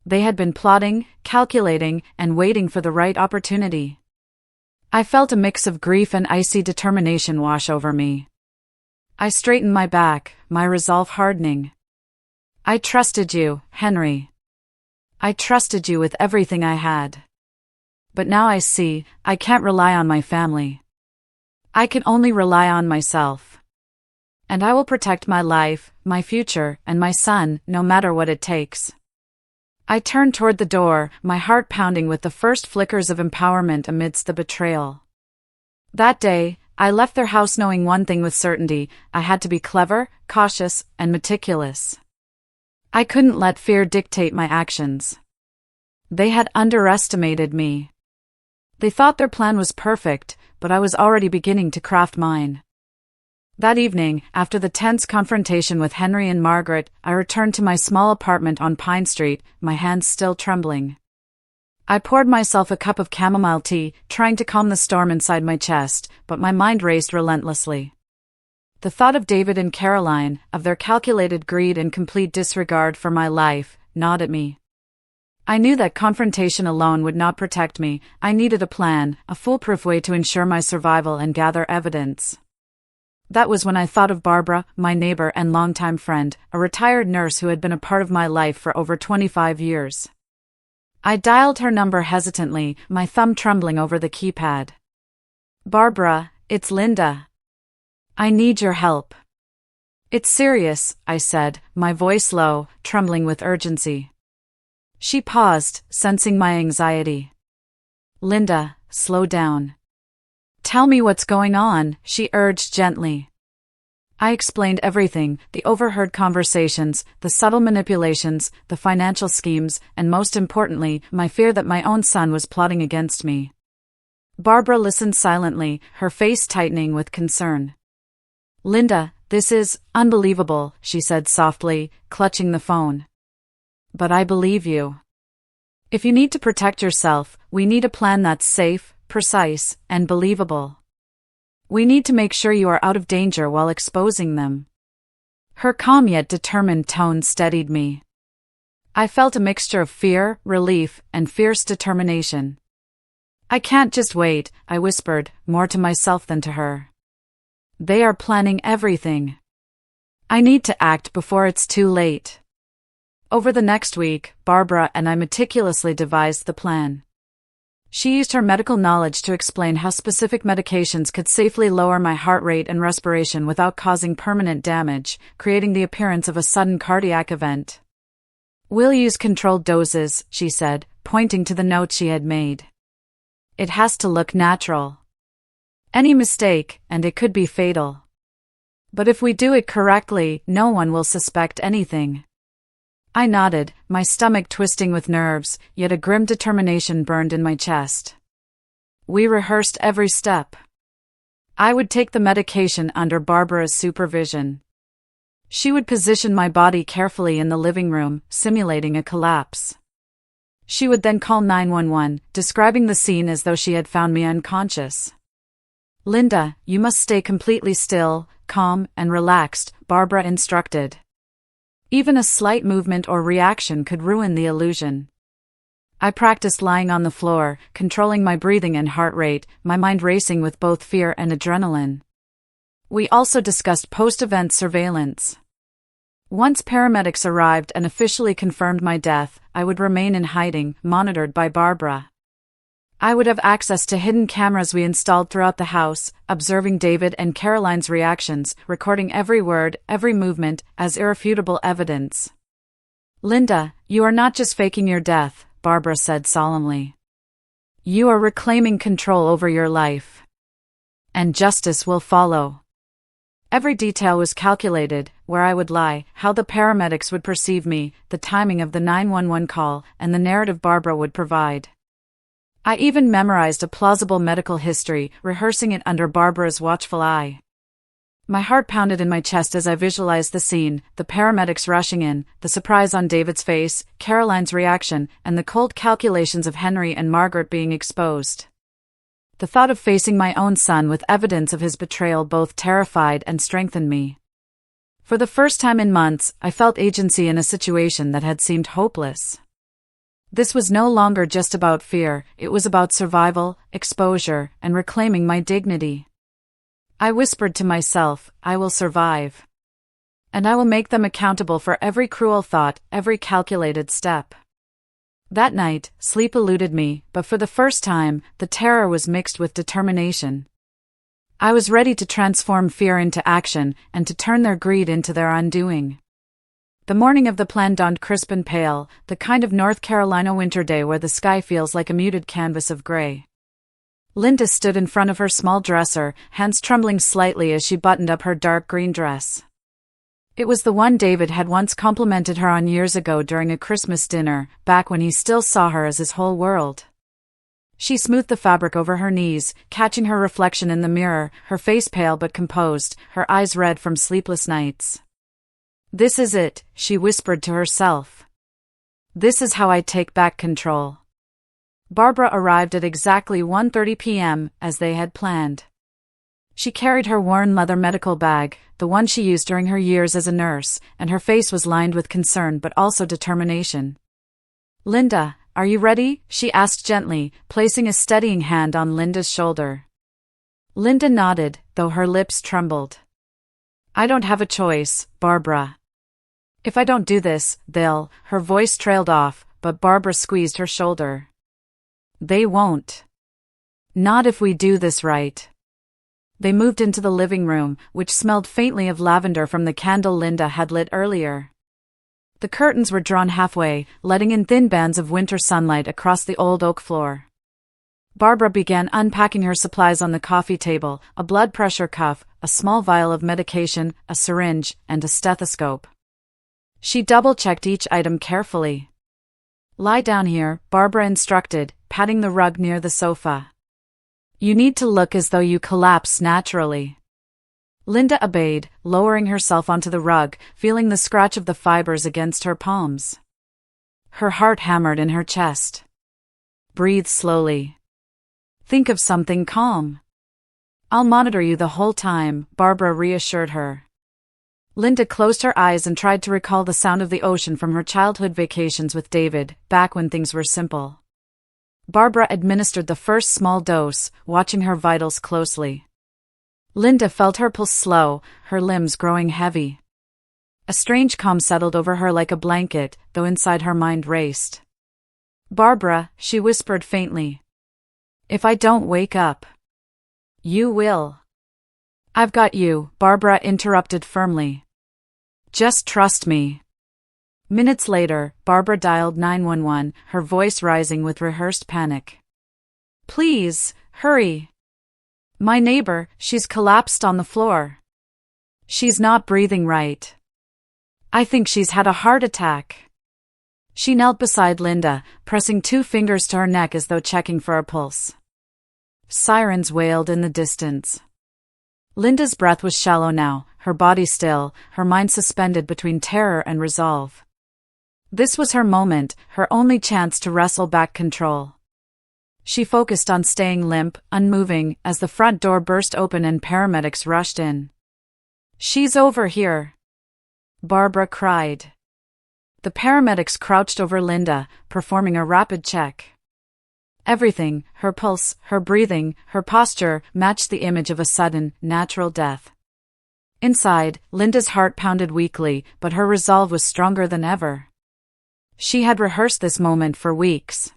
They had been plotting, calculating, and waiting for the right opportunity. I felt a mix of grief and icy determination wash over me. I straightened my back, my resolve hardening. I trusted you, Henry. I trusted you with everything I had. But now I see, I can't rely on my family. I can only rely on myself. And I will protect my life, my future, and my son, no matter what it takes. I turned toward the door, my heart pounding with the first flickers of empowerment amidst the betrayal. That day, I left their house knowing one thing with certainty: I had to be clever, cautious, and meticulous. I couldn't let fear dictate my actions. They had underestimated me. They thought their plan was perfect, but I was already beginning to craft mine. That evening, after the tense confrontation with Henry and Margaret, I returned to my small apartment on Pine Street, my hands still trembling. I poured myself a cup of chamomile tea, trying to calm the storm inside my chest, but my mind raced relentlessly. The thought of David and Caroline, of their calculated greed and complete disregard for my life, gnawed at me. I knew that confrontation alone would not protect me. I needed a plan, a foolproof way to ensure my survival and gather evidence. That was when I thought of Barbara, my neighbor and longtime friend, a retired nurse who had been a part of my life for over 25 years. I dialed her number hesitantly, my thumb trembling over the keypad. "Barbara, it's Linda. I need your help." "It's serious," I said, my voice low, trembling with urgency. She paused, sensing my anxiety. "Linda, slow down. Tell me what's going on," she urged gently. I explained everything: the overheard conversations, the subtle manipulations, the financial schemes, and most importantly, my fear that my own son was plotting against me. Barbara listened silently, her face tightening with concern. "Linda, this is unbelievable," she said softly, clutching the phone. "But I believe you. If you need to protect yourself, we need a plan that's safe, precise, and believable. We need to make sure you are out of danger while exposing them." Her calm yet determined tone steadied me. I felt a mixture of fear, relief, and fierce determination. "I can't just wait," I whispered, more to myself than to her. "They are planning everything. I need to act before it's too late." Over the next week, Barbara and I meticulously devised the plan. She used her medical knowledge to explain how specific medications could safely lower my heart rate and respiration without causing permanent damage, creating the appearance of a sudden cardiac event. "We'll use controlled doses," she said, pointing to the note she had made. "It has to look natural. Any mistake, and it could be fatal. But if we do it correctly, no one will suspect anything." I nodded, my stomach twisting with nerves, yet a grim determination burned in my chest. We rehearsed every step. I would take the medication under Barbara's supervision. She would position my body carefully in the living room, simulating a collapse. She would then call 911, describing the scene as though she had found me unconscious. "Linda, you must stay completely still, calm, and relaxed," Barbara instructed. Even a slight movement or reaction could ruin the illusion. I practiced lying on the floor, controlling my breathing and heart rate, my mind racing with both fear and adrenaline. We also discussed post-event surveillance. Once paramedics arrived and officially confirmed my death, I would remain in hiding, monitored by Barbara. I would have access to hidden cameras we installed throughout the house, observing David and Caroline's reactions, recording every word, every movement, as irrefutable evidence. "Linda, you are not just faking your death," Barbara said solemnly. "You are reclaiming control over your life. And justice will follow." Every detail was calculated: where I would lie, how the paramedics would perceive me, the timing of the 911 call, and the narrative Barbara would provide. I even memorized a plausible medical history, rehearsing it under Barbara's watchful eye. My heart pounded in my chest as I visualized the scene: the paramedics rushing in, the surprise on David's face, Caroline's reaction, and the cold calculations of Henry and Margaret being exposed. The thought of facing my own son with evidence of his betrayal both terrified and strengthened me. For the first time in months, I felt agency in a situation that had seemed hopeless. This was no longer just about fear, it was about survival, exposure, and reclaiming my dignity. I whispered to myself, "I will survive. And I will make them accountable for every cruel thought, every calculated step. That night, sleep eluded me, but for the first time, the terror was mixed with determination. I was ready to transform fear into action, and to turn their greed into their undoing. The morning of the plan dawned crisp and pale, the kind of North Carolina winter day where the sky feels like a muted canvas of gray. Linda stood in front of her small dresser, hands trembling slightly as she buttoned up her dark green dress. It was the one David had once complimented her on years ago during a Christmas dinner, back when he still saw her as his whole world. She smoothed the fabric over her knees, catching her reflection in the mirror, her face pale but composed, her eyes red from sleepless nights. "This is it," she whispered to herself. "This is how I take back control." Barbara arrived at exactly 1:30 p.m., as they had planned. She carried her worn leather medical bag, the one she used during her years as a nurse, and her face was lined with concern but also determination. "Linda, are you ready?" she asked gently, placing a steadying hand on Linda's shoulder. Linda nodded, though her lips trembled. "I don't have a choice, Barbara. If I don't do this, they'll—" her voice trailed off, but Barbara squeezed her shoulder. "They won't. Not if we do this right." They moved into the living room, which smelled faintly of lavender from the candle Linda had lit earlier. The curtains were drawn halfway, letting in thin bands of winter sunlight across the old oak floor. Barbara began unpacking her supplies on the coffee table, a blood pressure cuff, a small vial of medication, a syringe, and a stethoscope. She double-checked each item carefully. "Lie down here," Barbara instructed, patting the rug near the sofa. "You need to look as though you collapse naturally." Linda obeyed, lowering herself onto the rug, feeling the scratch of the fibers against her palms. Her heart hammered in her chest. "Breathe slowly. Think of something calm. I'll monitor you the whole time," Barbara reassured her. Linda closed her eyes and tried to recall the sound of the ocean from her childhood vacations with David, back when things were simple. Barbara administered the first small dose, watching her vitals closely. Linda felt her pulse slow, her limbs growing heavy. A strange calm settled over her like a blanket, though inside her mind raced. "Barbara," she whispered faintly. "If I don't wake up, you will." "I've got you," Barbara interrupted firmly. "Just trust me." Minutes later, Barbara dialed 911, her voice rising with rehearsed panic. "Please, hurry. My neighbor, she's collapsed on the floor. She's not breathing right. I think she's had a heart attack." She knelt beside Linda, pressing 2 fingers to her neck as though checking for a pulse. Sirens wailed in the distance. Linda's breath was shallow now, her body still, her mind suspended between terror and resolve. This was her moment, her only chance to wrestle back control. She focused on staying limp, unmoving, as the front door burst open and paramedics rushed in. "She's over here," Barbara cried. The paramedics crouched over Linda, performing a rapid check. Everything, her pulse, her breathing, her posture, matched the image of a sudden, natural death. Inside, Linda's heart pounded weakly, but her resolve was stronger than ever. She had rehearsed this moment for weeks.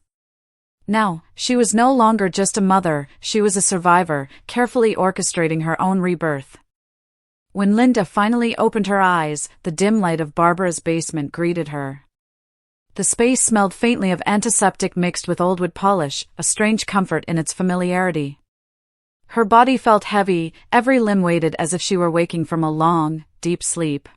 Now, she was no longer just a mother, she was a survivor, carefully orchestrating her own rebirth. When Linda finally opened her eyes, the dim light of Barbara's basement greeted her. The space smelled faintly of antiseptic mixed with old wood polish, a strange comfort in its familiarity. Her body felt heavy, every limb weighted as if she were waking from a long, deep sleep.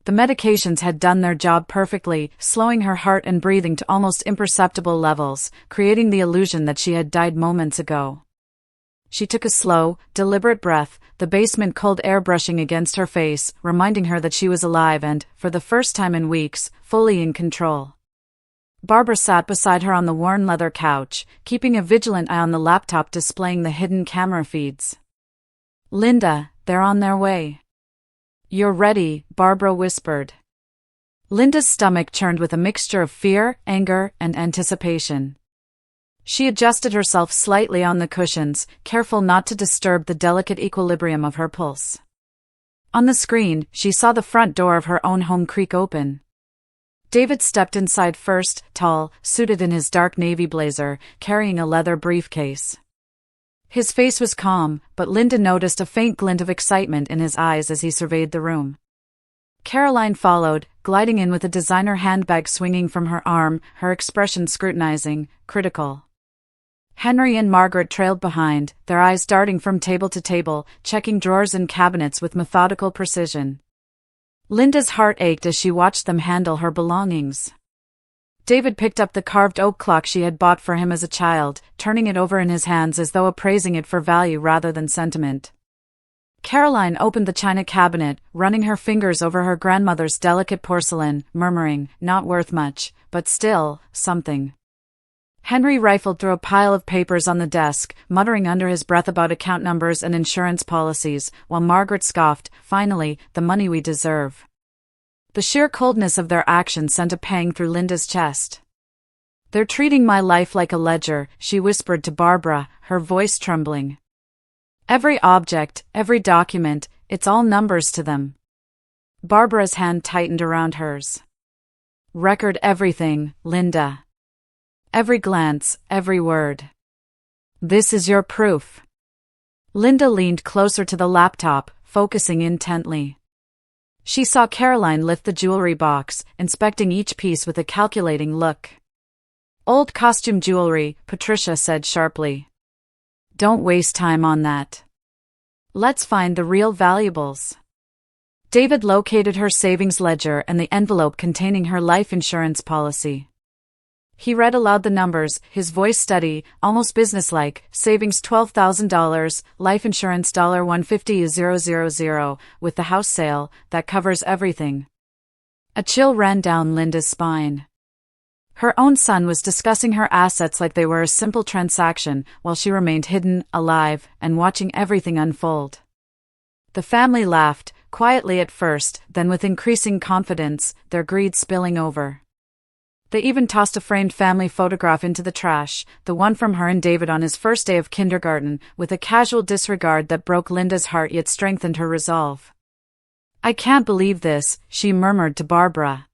The medications had done their job perfectly, slowing her heart and breathing to almost imperceptible levels, creating the illusion that she had died moments ago. She took a slow, deliberate breath, the basement cold air brushing against her face, reminding her that she was alive and, for the first time in weeks, fully in control. Barbara sat beside her on the worn leather couch, keeping a vigilant eye on the laptop displaying the hidden camera feeds. "Linda, they're on their way." "You're ready," Barbara whispered. Linda's stomach churned with a mixture of fear, anger, and anticipation. She adjusted herself slightly on the cushions, careful not to disturb the delicate equilibrium of her pulse. On the screen, she saw the front door of her own home creak open. David stepped inside first, tall, suited in his dark navy blazer, carrying a leather briefcase. His face was calm, but Linda noticed a faint glint of excitement in his eyes as he surveyed the room. Caroline followed, gliding in with a designer handbag swinging from her arm, her expression scrutinizing, critical. Henry and Margaret trailed behind, their eyes darting from table to table, checking drawers and cabinets with methodical precision. Linda's heart ached as she watched them handle her belongings. David picked up the carved oak clock she had bought for him as a child, turning it over in his hands as though appraising it for value rather than sentiment. Caroline opened the china cabinet, running her fingers over her grandmother's delicate porcelain, murmuring, "Not worth much, but still, something." Henry rifled through a pile of papers on the desk, muttering under his breath about account numbers and insurance policies, while Margaret scoffed, "Finally, the money we deserve." The sheer coldness of their actions sent a pang through Linda's chest. "They're treating my life like a ledger," she whispered to Barbara, her voice trembling. "Every object, every document, it's all numbers to them." Barbara's hand tightened around hers. "Record everything, Linda. Every glance, every word. This is your proof." Linda leaned closer to the laptop, focusing intently. She saw Caroline lift the jewelry box, inspecting each piece with a calculating look. "Old costume jewelry," Patricia said sharply. "Don't waste time on that. Let's find the real valuables." David located her savings ledger and the envelope containing her life insurance policy. He read aloud the numbers, his voice steady, almost businesslike. Savings $12,000, life insurance $150,000, with the house sale, that covers everything. A chill ran down Linda's spine. Her own son was discussing her assets like they were a simple transaction, while she remained hidden, alive, and watching everything unfold. The family laughed, quietly at first, then with increasing confidence, their greed spilling over. They even tossed a framed family photograph into the trash, the one from her and David on his first day of kindergarten, with a casual disregard that broke Linda's heart yet strengthened her resolve. "I can't believe this," she murmured to Barbara.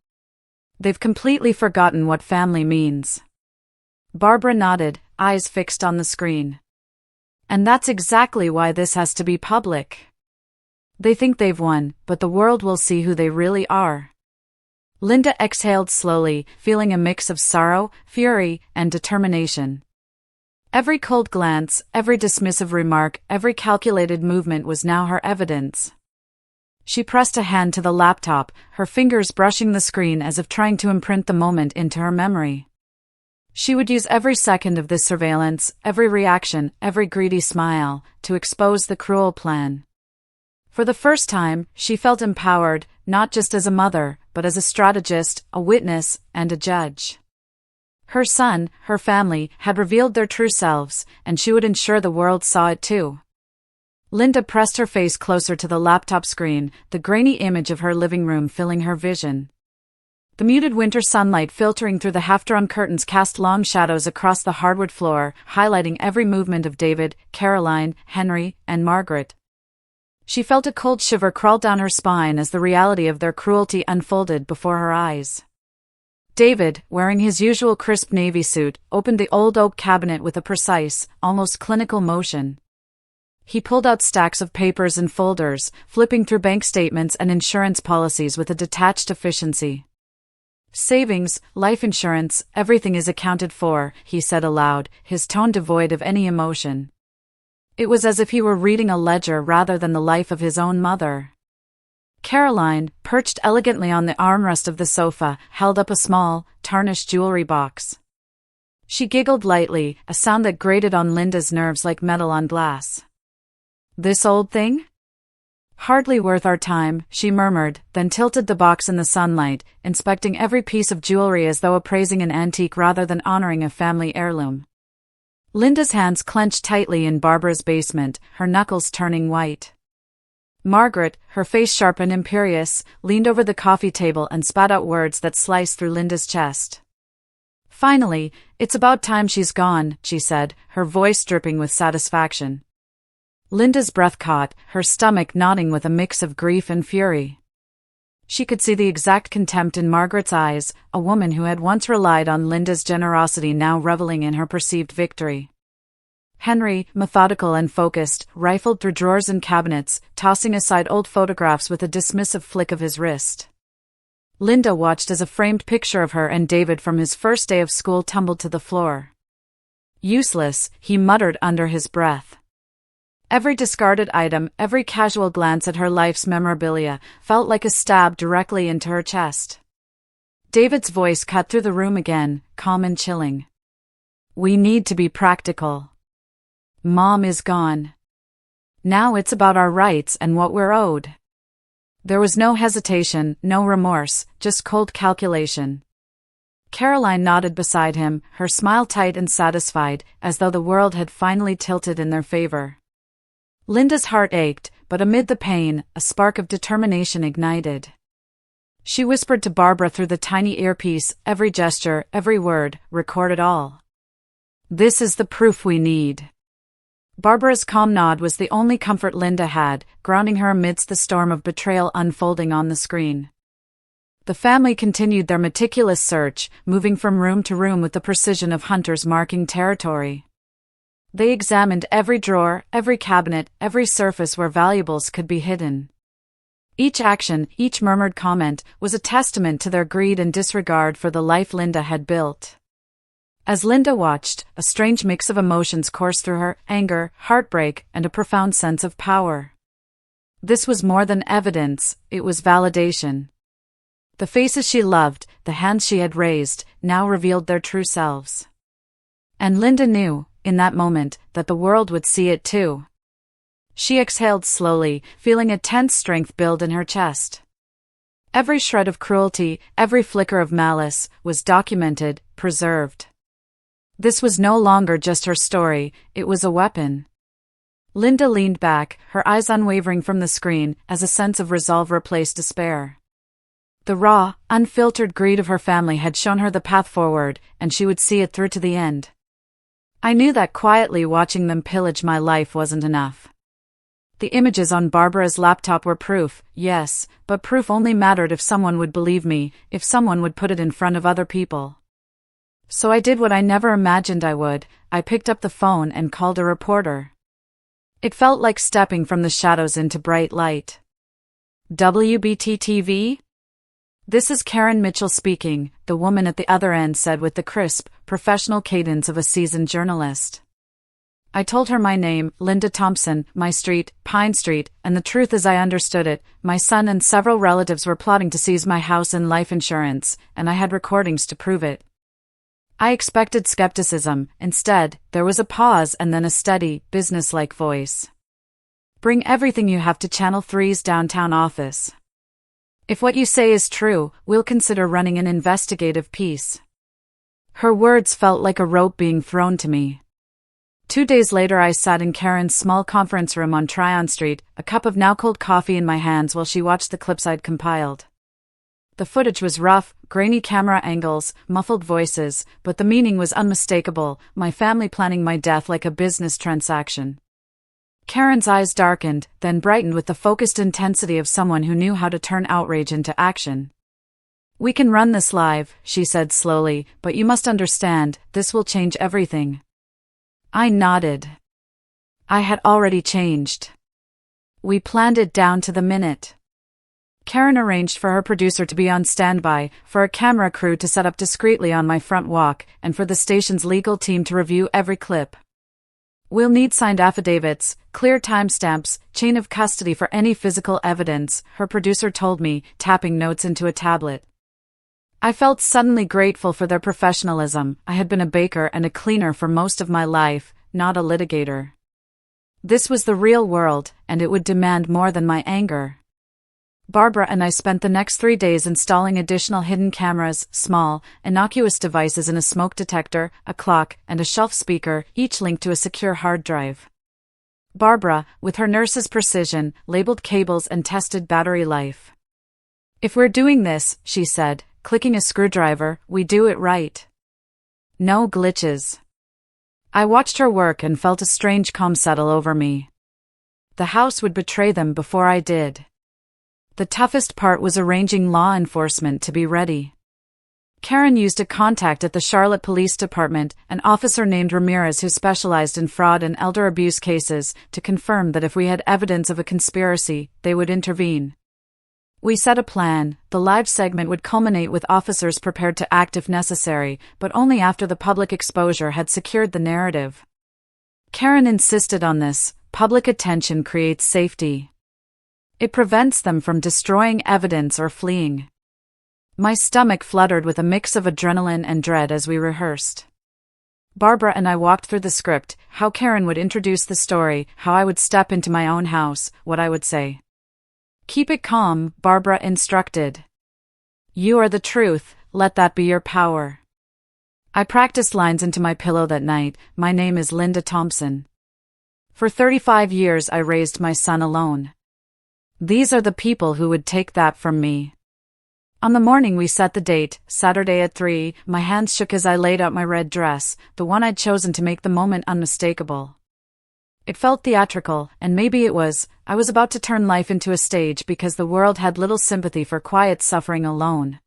"They've completely forgotten what family means." Barbara nodded, eyes fixed on the screen. "And that's exactly why this has to be public. They think they've won, but the world will see who they really are." Linda exhaled slowly, feeling a mix of sorrow, fury, and determination. Every cold glance, every dismissive remark, every calculated movement was now her evidence. She pressed a hand to the laptop, her fingers brushing the screen as if trying to imprint the moment into her memory. She would use every second of this surveillance, every reaction, every greedy smile, to expose the cruel plan. For the first time, she felt empowered, not just as a mother, but as a strategist, a witness, and a judge. Her son, her family, had revealed their true selves, and she would ensure the world saw it too. Linda pressed her face closer to the laptop screen, the grainy image of her living room filling her vision. The muted winter sunlight filtering through the half-drawn curtains cast long shadows across the hardwood floor, highlighting every movement of David, Caroline, Henry, and Margaret. She felt a cold shiver crawl down her spine as the reality of their cruelty unfolded before her eyes. David, wearing his usual crisp navy suit, opened the old oak cabinet with a precise, almost clinical motion. He pulled out stacks of papers and folders, flipping through bank statements and insurance policies with a detached efficiency. "Savings, life insurance, everything is accounted for," he said aloud, his tone devoid of any emotion. It was as if he were reading a ledger rather than the life of his own mother. Caroline, perched elegantly on the armrest of the sofa, held up a small, tarnished jewelry box. She giggled lightly, a sound that grated on Linda's nerves like metal on glass. "This old thing? Hardly worth our time," she murmured, then tilted the box in the sunlight, inspecting every piece of jewelry as though appraising an antique rather than honoring a family heirloom. Linda's hands clenched tightly in Barbara's basement, her knuckles turning white. Margaret, her face sharp and imperious, leaned over the coffee table and spat out words that sliced through Linda's chest. "Finally, it's about time she's gone," she said, her voice dripping with satisfaction. Linda's breath caught, her stomach knotting with a mix of grief and fury. She could see the exact contempt in Margaret's eyes, a woman who had once relied on Linda's generosity now reveling in her perceived victory. Henry, methodical and focused, rifled through drawers and cabinets, tossing aside old photographs with a dismissive flick of his wrist. Linda watched as a framed picture of her and David from his first day of school tumbled to the floor. Useless, he muttered under his breath. Every discarded item, every casual glance at her life's memorabilia, felt like a stab directly into her chest. David's voice cut through the room again, calm and chilling. "We need to be practical. Mom is gone. Now it's about our rights and what we're owed." There was no hesitation, no remorse, just cold calculation. Caroline nodded beside him, her smile tight and satisfied, as though the world had finally tilted in their favor. Linda's heart ached, but amid the pain, a spark of determination ignited. She whispered to Barbara through the tiny earpiece, every gesture, every word, record it all. "This is the proof we need." Barbara's calm nod was the only comfort Linda had, grounding her amidst the storm of betrayal unfolding on the screen. The family continued their meticulous search, moving from room to room with the precision of hunters marking territory. They examined every drawer, every cabinet, every surface where valuables could be hidden. Each action, each murmured comment, was a testament to their greed and disregard for the life Linda had built. As Linda watched, a strange mix of emotions coursed through her: anger, heartbreak, and a profound sense of power. This was more than evidence, it was validation. The faces she loved, the hands she had raised, now revealed their true selves. And Linda knew, in that moment, that the world would see it too. She exhaled slowly, feeling a tense strength build in her chest. Every shred of cruelty, every flicker of malice, was documented, preserved. This was no longer just her story, it was a weapon. Linda leaned back, her eyes unwavering from the screen, as a sense of resolve replaced despair. The raw, unfiltered greed of her family had shown her the path forward, and she would see it through to the end. I knew that quietly watching them pillage my life wasn't enough. The images on Barbara's laptop were proof, yes, but proof only mattered if someone would believe me, if someone would put it in front of other people. So I did what I never imagined I would, I picked up the phone and called a reporter. It felt like stepping from the shadows into bright light. "WBT-TV? This is Karen Mitchell speaking," the woman at the other end said with the crisp, professional cadence of a seasoned journalist. I told her my name, Linda Thompson, my street, Pine Street, and the truth as I understood it, my son and several relatives were plotting to seize my house and life insurance, and I had recordings to prove it. I expected skepticism. Instead, there was a pause and then a steady, businesslike voice. "Bring everything you have to Channel 3's downtown office. If what you say is true, we'll consider running an investigative piece." Her words felt like a rope being thrown to me. 2 days later I sat in Karen's small conference room on Tryon Street, a cup of now-cold coffee in my hands while she watched the clips I'd compiled. The footage was rough, grainy camera angles, muffled voices, but the meaning was unmistakable, my family planning my death like a business transaction. Karen's eyes darkened, then brightened with the focused intensity of someone who knew how to turn outrage into action. "We can run this live," she said slowly, "but you must understand, this will change everything." I nodded. I had already changed. We planned it down to the minute. Karen arranged for her producer to be on standby, for a camera crew to set up discreetly on my front walk, and for the station's legal team to review every clip. "We'll need signed affidavits, clear timestamps, chain of custody for any physical evidence," her producer told me, tapping notes into a tablet. I felt suddenly grateful for their professionalism. I had been a baker and a cleaner for most of my life, not a litigator. This was the real world, and it would demand more than my anger. Barbara and I spent the next 3 days installing additional hidden cameras, small, innocuous devices in a smoke detector, a clock, and a shelf speaker, each linked to a secure hard drive. Barbara, with her nurse's precision, labeled cables and tested battery life. "If we're doing this," she said, clicking a screwdriver, "we do it right. No glitches." I watched her work and felt a strange calm settle over me. The house would betray them before I did. The toughest part was arranging law enforcement to be ready. Karen used a contact at the Charlotte Police Department, an officer named Ramirez who specialized in fraud and elder abuse cases, to confirm that if we had evidence of a conspiracy, they would intervene. We set a plan. The live segment would culminate with officers prepared to act if necessary, but only after the public exposure had secured the narrative. Karen insisted on this. Public attention creates safety. It prevents them from destroying evidence or fleeing. My stomach fluttered with a mix of adrenaline and dread as we rehearsed. Barbara and I walked through the script, how Karen would introduce the story, how I would step into my own house, what I would say. "Keep it calm," Barbara instructed. "You are the truth, let that be your power." I practiced lines into my pillow that night. My name is Linda Thompson. For 35 years I raised my son alone. These are the people who would take that from me. On the morning we set the date, Saturday at 3, my hands shook as I laid out my red dress, the one I'd chosen to make the moment unmistakable. It felt theatrical, and maybe it was. I was about to turn life into a stage because the world had little sympathy for quiet suffering alone.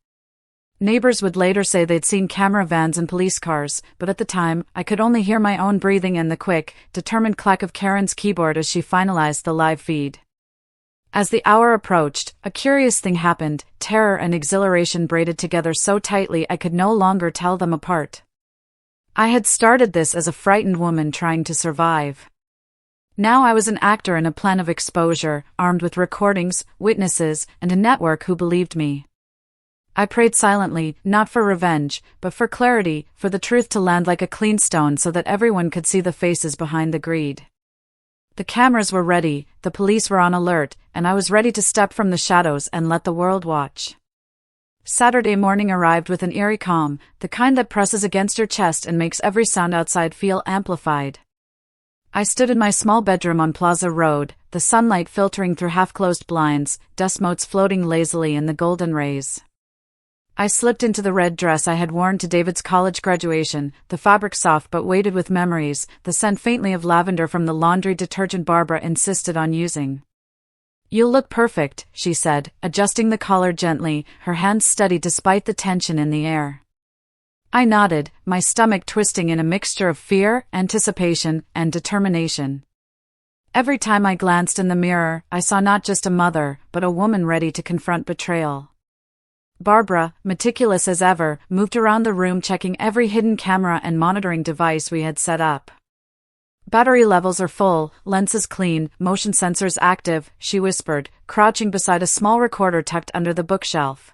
Neighbors would later say they'd seen camera vans and police cars, but at the time, I could only hear my own breathing and the quick, determined clack of Karen's keyboard as she finalized the live feed. As the hour approached, a curious thing happened. Terror and exhilaration braided together so tightly I could no longer tell them apart. I had started this as a frightened woman trying to survive. Now I was an actor in a plan of exposure, armed with recordings, witnesses, and a network who believed me. I prayed silently, not for revenge, but for clarity, for the truth to land like a clean stone so that everyone could see the faces behind the greed. The cameras were ready, the police were on alert, and I was ready to step from the shadows and let the world watch. Saturday morning arrived with an eerie calm, the kind that presses against your chest and makes every sound outside feel amplified. I stood in my small bedroom on Plaza Road, the sunlight filtering through half-closed blinds, dust motes floating lazily in the golden rays. I slipped into the red dress I had worn to David's college graduation, the fabric soft but weighted with memories, the scent faintly of lavender from the laundry detergent Barbara insisted on using. "You'll look perfect," she said, adjusting the collar gently, her hands steady despite the tension in the air. I nodded, my stomach twisting in a mixture of fear, anticipation, and determination. Every time I glanced in the mirror, I saw not just a mother, but a woman ready to confront betrayal. Barbara, meticulous as ever, moved around the room checking every hidden camera and monitoring device we had set up. "Battery levels are full, lenses clean, motion sensors active," she whispered, crouching beside a small recorder tucked under the bookshelf.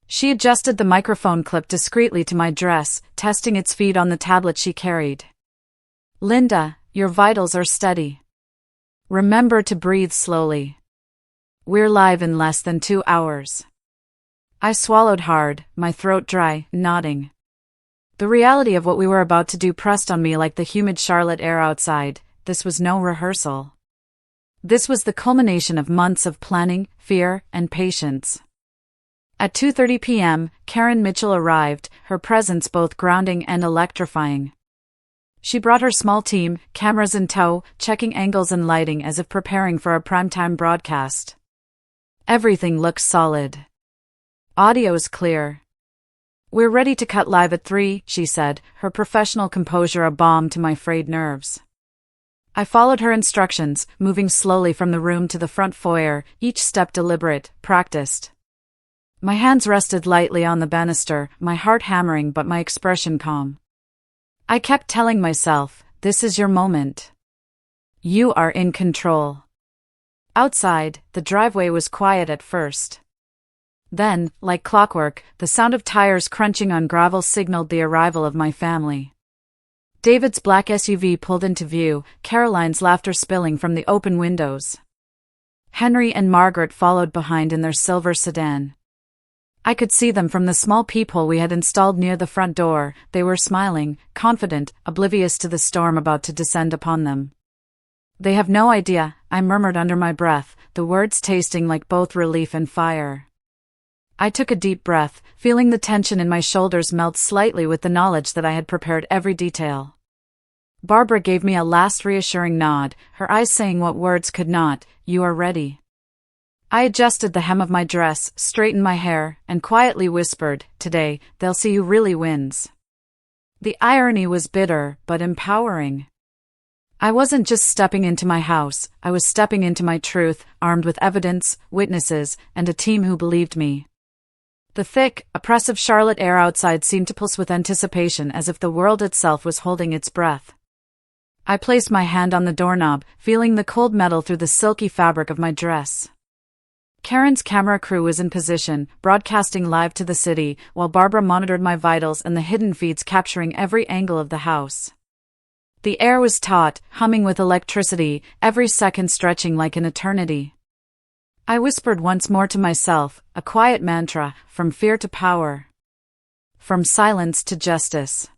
She adjusted the microphone clip discreetly to my dress, testing its feed on the tablet she carried. "Linda, your vitals are steady. Remember to breathe slowly. We're live in less than 2 hours." I swallowed hard, my throat dry, nodding. The reality of what we were about to do pressed on me like the humid Charlotte air outside. This was no rehearsal. This was the culmination of months of planning, fear, and patience. At 2:30 p.m., Karen Mitchell arrived, her presence both grounding and electrifying. She brought her small team, cameras in tow, checking angles and lighting as if preparing for a primetime broadcast. Everything looked solid. Audio's clear. "We're ready to cut live at 3, she said, her professional composure a balm to my frayed nerves. I followed her instructions, moving slowly from the room to the front foyer, each step deliberate, practiced. My hands rested lightly on the banister, my heart hammering but my expression calm. I kept telling myself, this is your moment. You are in control. Outside, the driveway was quiet at first. Then, like clockwork, the sound of tires crunching on gravel signaled the arrival of my family. David's black SUV pulled into view, Caroline's laughter spilling from the open windows. Henry and Margaret followed behind in their silver sedan. I could see them from the small peephole we had installed near the front door. They were smiling, confident, oblivious to the storm about to descend upon them. "They have no idea," I murmured under my breath, the words tasting like both relief and fire. I took a deep breath, feeling the tension in my shoulders melt slightly with the knowledge that I had prepared every detail. Barbara gave me a last reassuring nod, her eyes saying what words could not, "You are ready." I adjusted the hem of my dress, straightened my hair, and quietly whispered, "Today, they'll see who really wins." The irony was bitter, but empowering. I wasn't just stepping into my house, I was stepping into my truth, armed with evidence, witnesses, and a team who believed me. The thick, oppressive Charlotte air outside seemed to pulse with anticipation as if the world itself was holding its breath. I placed my hand on the doorknob, feeling the cold metal through the silky fabric of my dress. Karen's camera crew was in position, broadcasting live to the city, while Barbara monitored my vitals and the hidden feeds capturing every angle of the house. The air was taut, humming with electricity, every second stretching like an eternity. I whispered once more to myself, a quiet mantra, from fear to power. From silence to justice.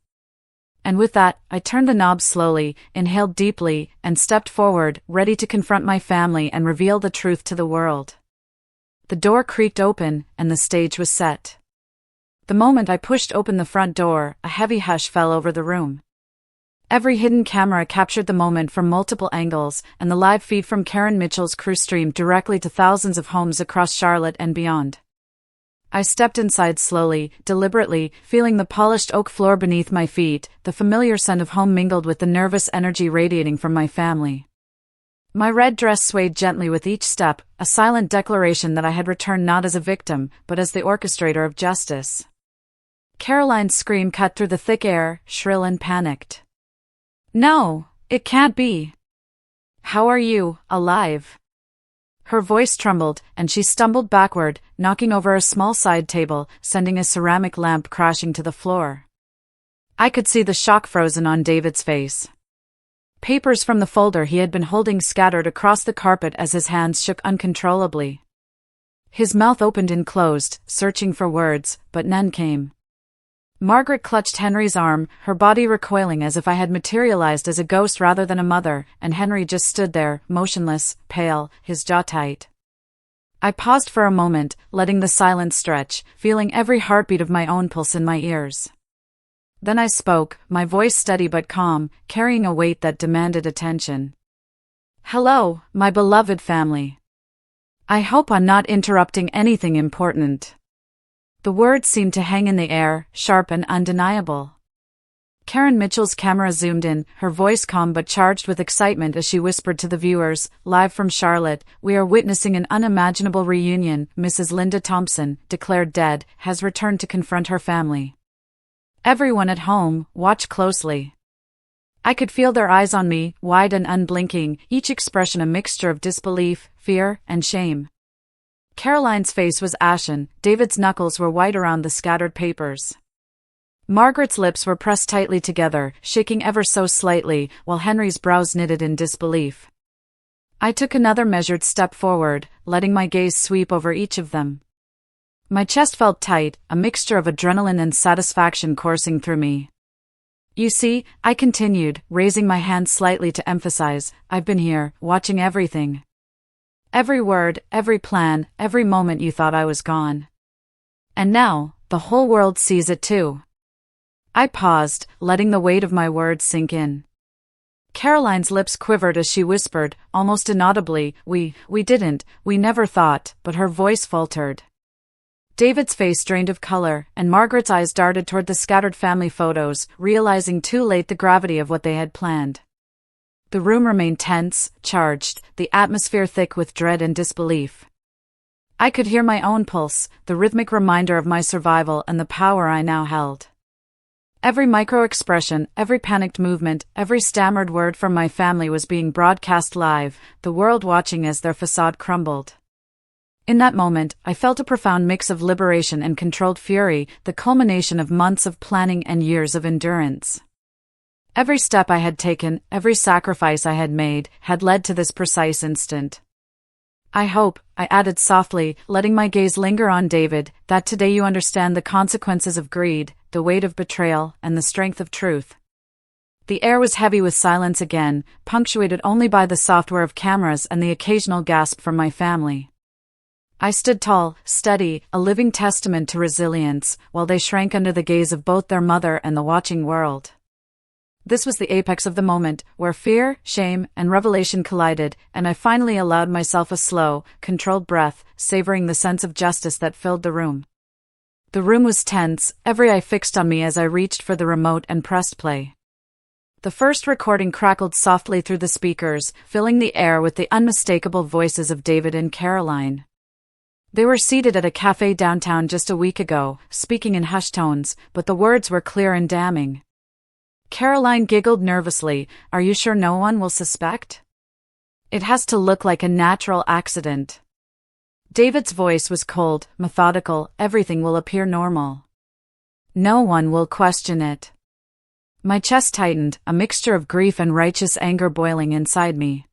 And with that, I turned the knob slowly, inhaled deeply, and stepped forward, ready to confront my family and reveal the truth to the world. The door creaked open, and the stage was set. The moment I pushed open the front door, a heavy hush fell over the room. Every hidden camera captured the moment from multiple angles, and the live feed from Karen Mitchell's crew streamed directly to thousands of homes across Charlotte and beyond. I stepped inside slowly, deliberately, feeling the polished oak floor beneath my feet, the familiar scent of home mingled with the nervous energy radiating from my family. My red dress swayed gently with each step, a silent declaration that I had returned not as a victim, but as the orchestrator of justice. Caroline's scream cut through the thick air, shrill and panicked. "No, it can't be. How are you, alive?" Her voice trembled, and she stumbled backward, knocking over a small side table, sending a ceramic lamp crashing to the floor. I could see the shock frozen on David's face. Papers from the folder he had been holding scattered across the carpet as his hands shook uncontrollably. His mouth opened and closed, searching for words, but none came. Margaret clutched Henry's arm, her body recoiling as if I had materialized as a ghost rather than a mother, and Henry just stood there, motionless, pale, his jaw tight. I paused for a moment, letting the silence stretch, feeling every heartbeat of my own pulse in my ears. Then I spoke, my voice steady but calm, carrying a weight that demanded attention. "Hello, my beloved family. I hope I'm not interrupting anything important." The words seemed to hang in the air, sharp and undeniable. Karen Mitchell's camera zoomed in, her voice calm but charged with excitement as she whispered to the viewers, "Live from Charlotte, we are witnessing an unimaginable reunion. Mrs. Linda Thompson, declared dead, has returned to confront her family. Everyone at home, watch closely." I could feel their eyes on me, wide and unblinking, each expression a mixture of disbelief, fear, and shame. Caroline's face was ashen, David's knuckles were white around the scattered papers. Margaret's lips were pressed tightly together, shaking ever so slightly, while Henry's brows knitted in disbelief. I took another measured step forward, letting my gaze sweep over each of them. My chest felt tight, a mixture of adrenaline and satisfaction coursing through me. "You see," I continued, raising my hand slightly to emphasize, "I've been here, watching everything. Every word, every plan, every moment you thought I was gone. And now, the whole world sees it too." I paused, letting the weight of my words sink in. Caroline's lips quivered as she whispered, almost inaudibly, we never thought," but her voice faltered. David's face drained of color, and Margaret's eyes darted toward the scattered family photos, realizing too late the gravity of what they had planned. The room remained tense, charged, the atmosphere thick with dread and disbelief. I could hear my own pulse, the rhythmic reminder of my survival and the power I now held. Every micro-expression, every panicked movement, every stammered word from my family was being broadcast live, the world watching as their facade crumbled. In that moment, I felt a profound mix of liberation and controlled fury, the culmination of months of planning and years of endurance. Every step I had taken, every sacrifice I had made, had led to this precise instant. "I hope," I added softly, letting my gaze linger on David, "that today you understand the consequences of greed, the weight of betrayal, and the strength of truth." The air was heavy with silence again, punctuated only by the soft whir of cameras and the occasional gasp from my family. I stood tall, steady, a living testament to resilience, while they shrank under the gaze of both their mother and the watching world. This was the apex of the moment, where fear, shame, and revelation collided, and I finally allowed myself a slow, controlled breath, savoring the sense of justice that filled the room. The room was tense, every eye fixed on me as I reached for the remote and pressed play. The first recording crackled softly through the speakers, filling the air with the unmistakable voices of David and Caroline. They were seated at a cafe downtown just a week ago, speaking in hushed tones, but the words were clear and damning. Caroline giggled nervously. "Are you sure no one will suspect? It has to look like a natural accident." David's voice was cold, methodical. "Everything will appear normal. No one will question it." My chest tightened, a mixture of grief and righteous anger boiling inside me.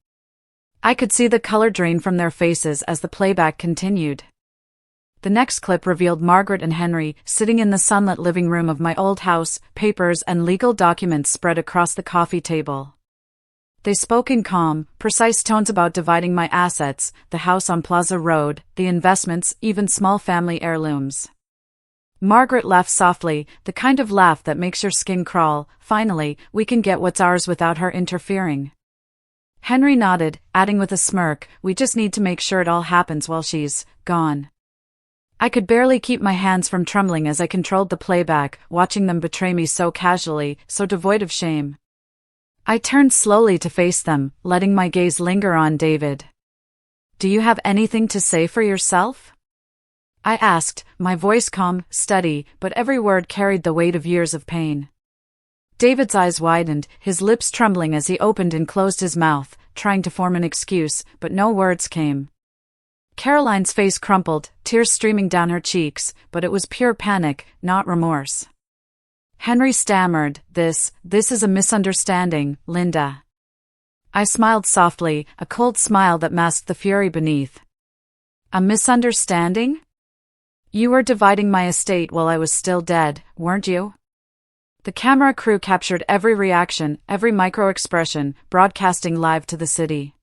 I could see the color drain from their faces as the playback continued. The next clip revealed Margaret and Henry sitting in the sunlit living room of my old house, papers and legal documents spread across the coffee table. They spoke in calm, precise tones about dividing my assets, the house on Plaza Road, the investments, even small family heirlooms. Margaret laughed softly, the kind of laugh that makes your skin crawl. "Finally, we can get what's ours without her interfering." Henry nodded, adding with a smirk, "We just need to make sure it all happens while she's gone." I could barely keep my hands from trembling as I controlled the playback, watching them betray me so casually, so devoid of shame. I turned slowly to face them, letting my gaze linger on David. "Do you have anything to say for yourself?" I asked, my voice calm, steady, but every word carried the weight of years of pain. David's eyes widened, his lips trembling as he opened and closed his mouth, trying to form an excuse, but no words came. Caroline's face crumpled, tears streaming down her cheeks, but it was pure panic, not remorse. Henry stammered, This is a misunderstanding, Linda." I smiled softly, a cold smile that masked the fury beneath. "A misunderstanding? You were dividing my estate while I was still dead, weren't you?" The camera crew captured every reaction, every micro-expression, broadcasting live to the city.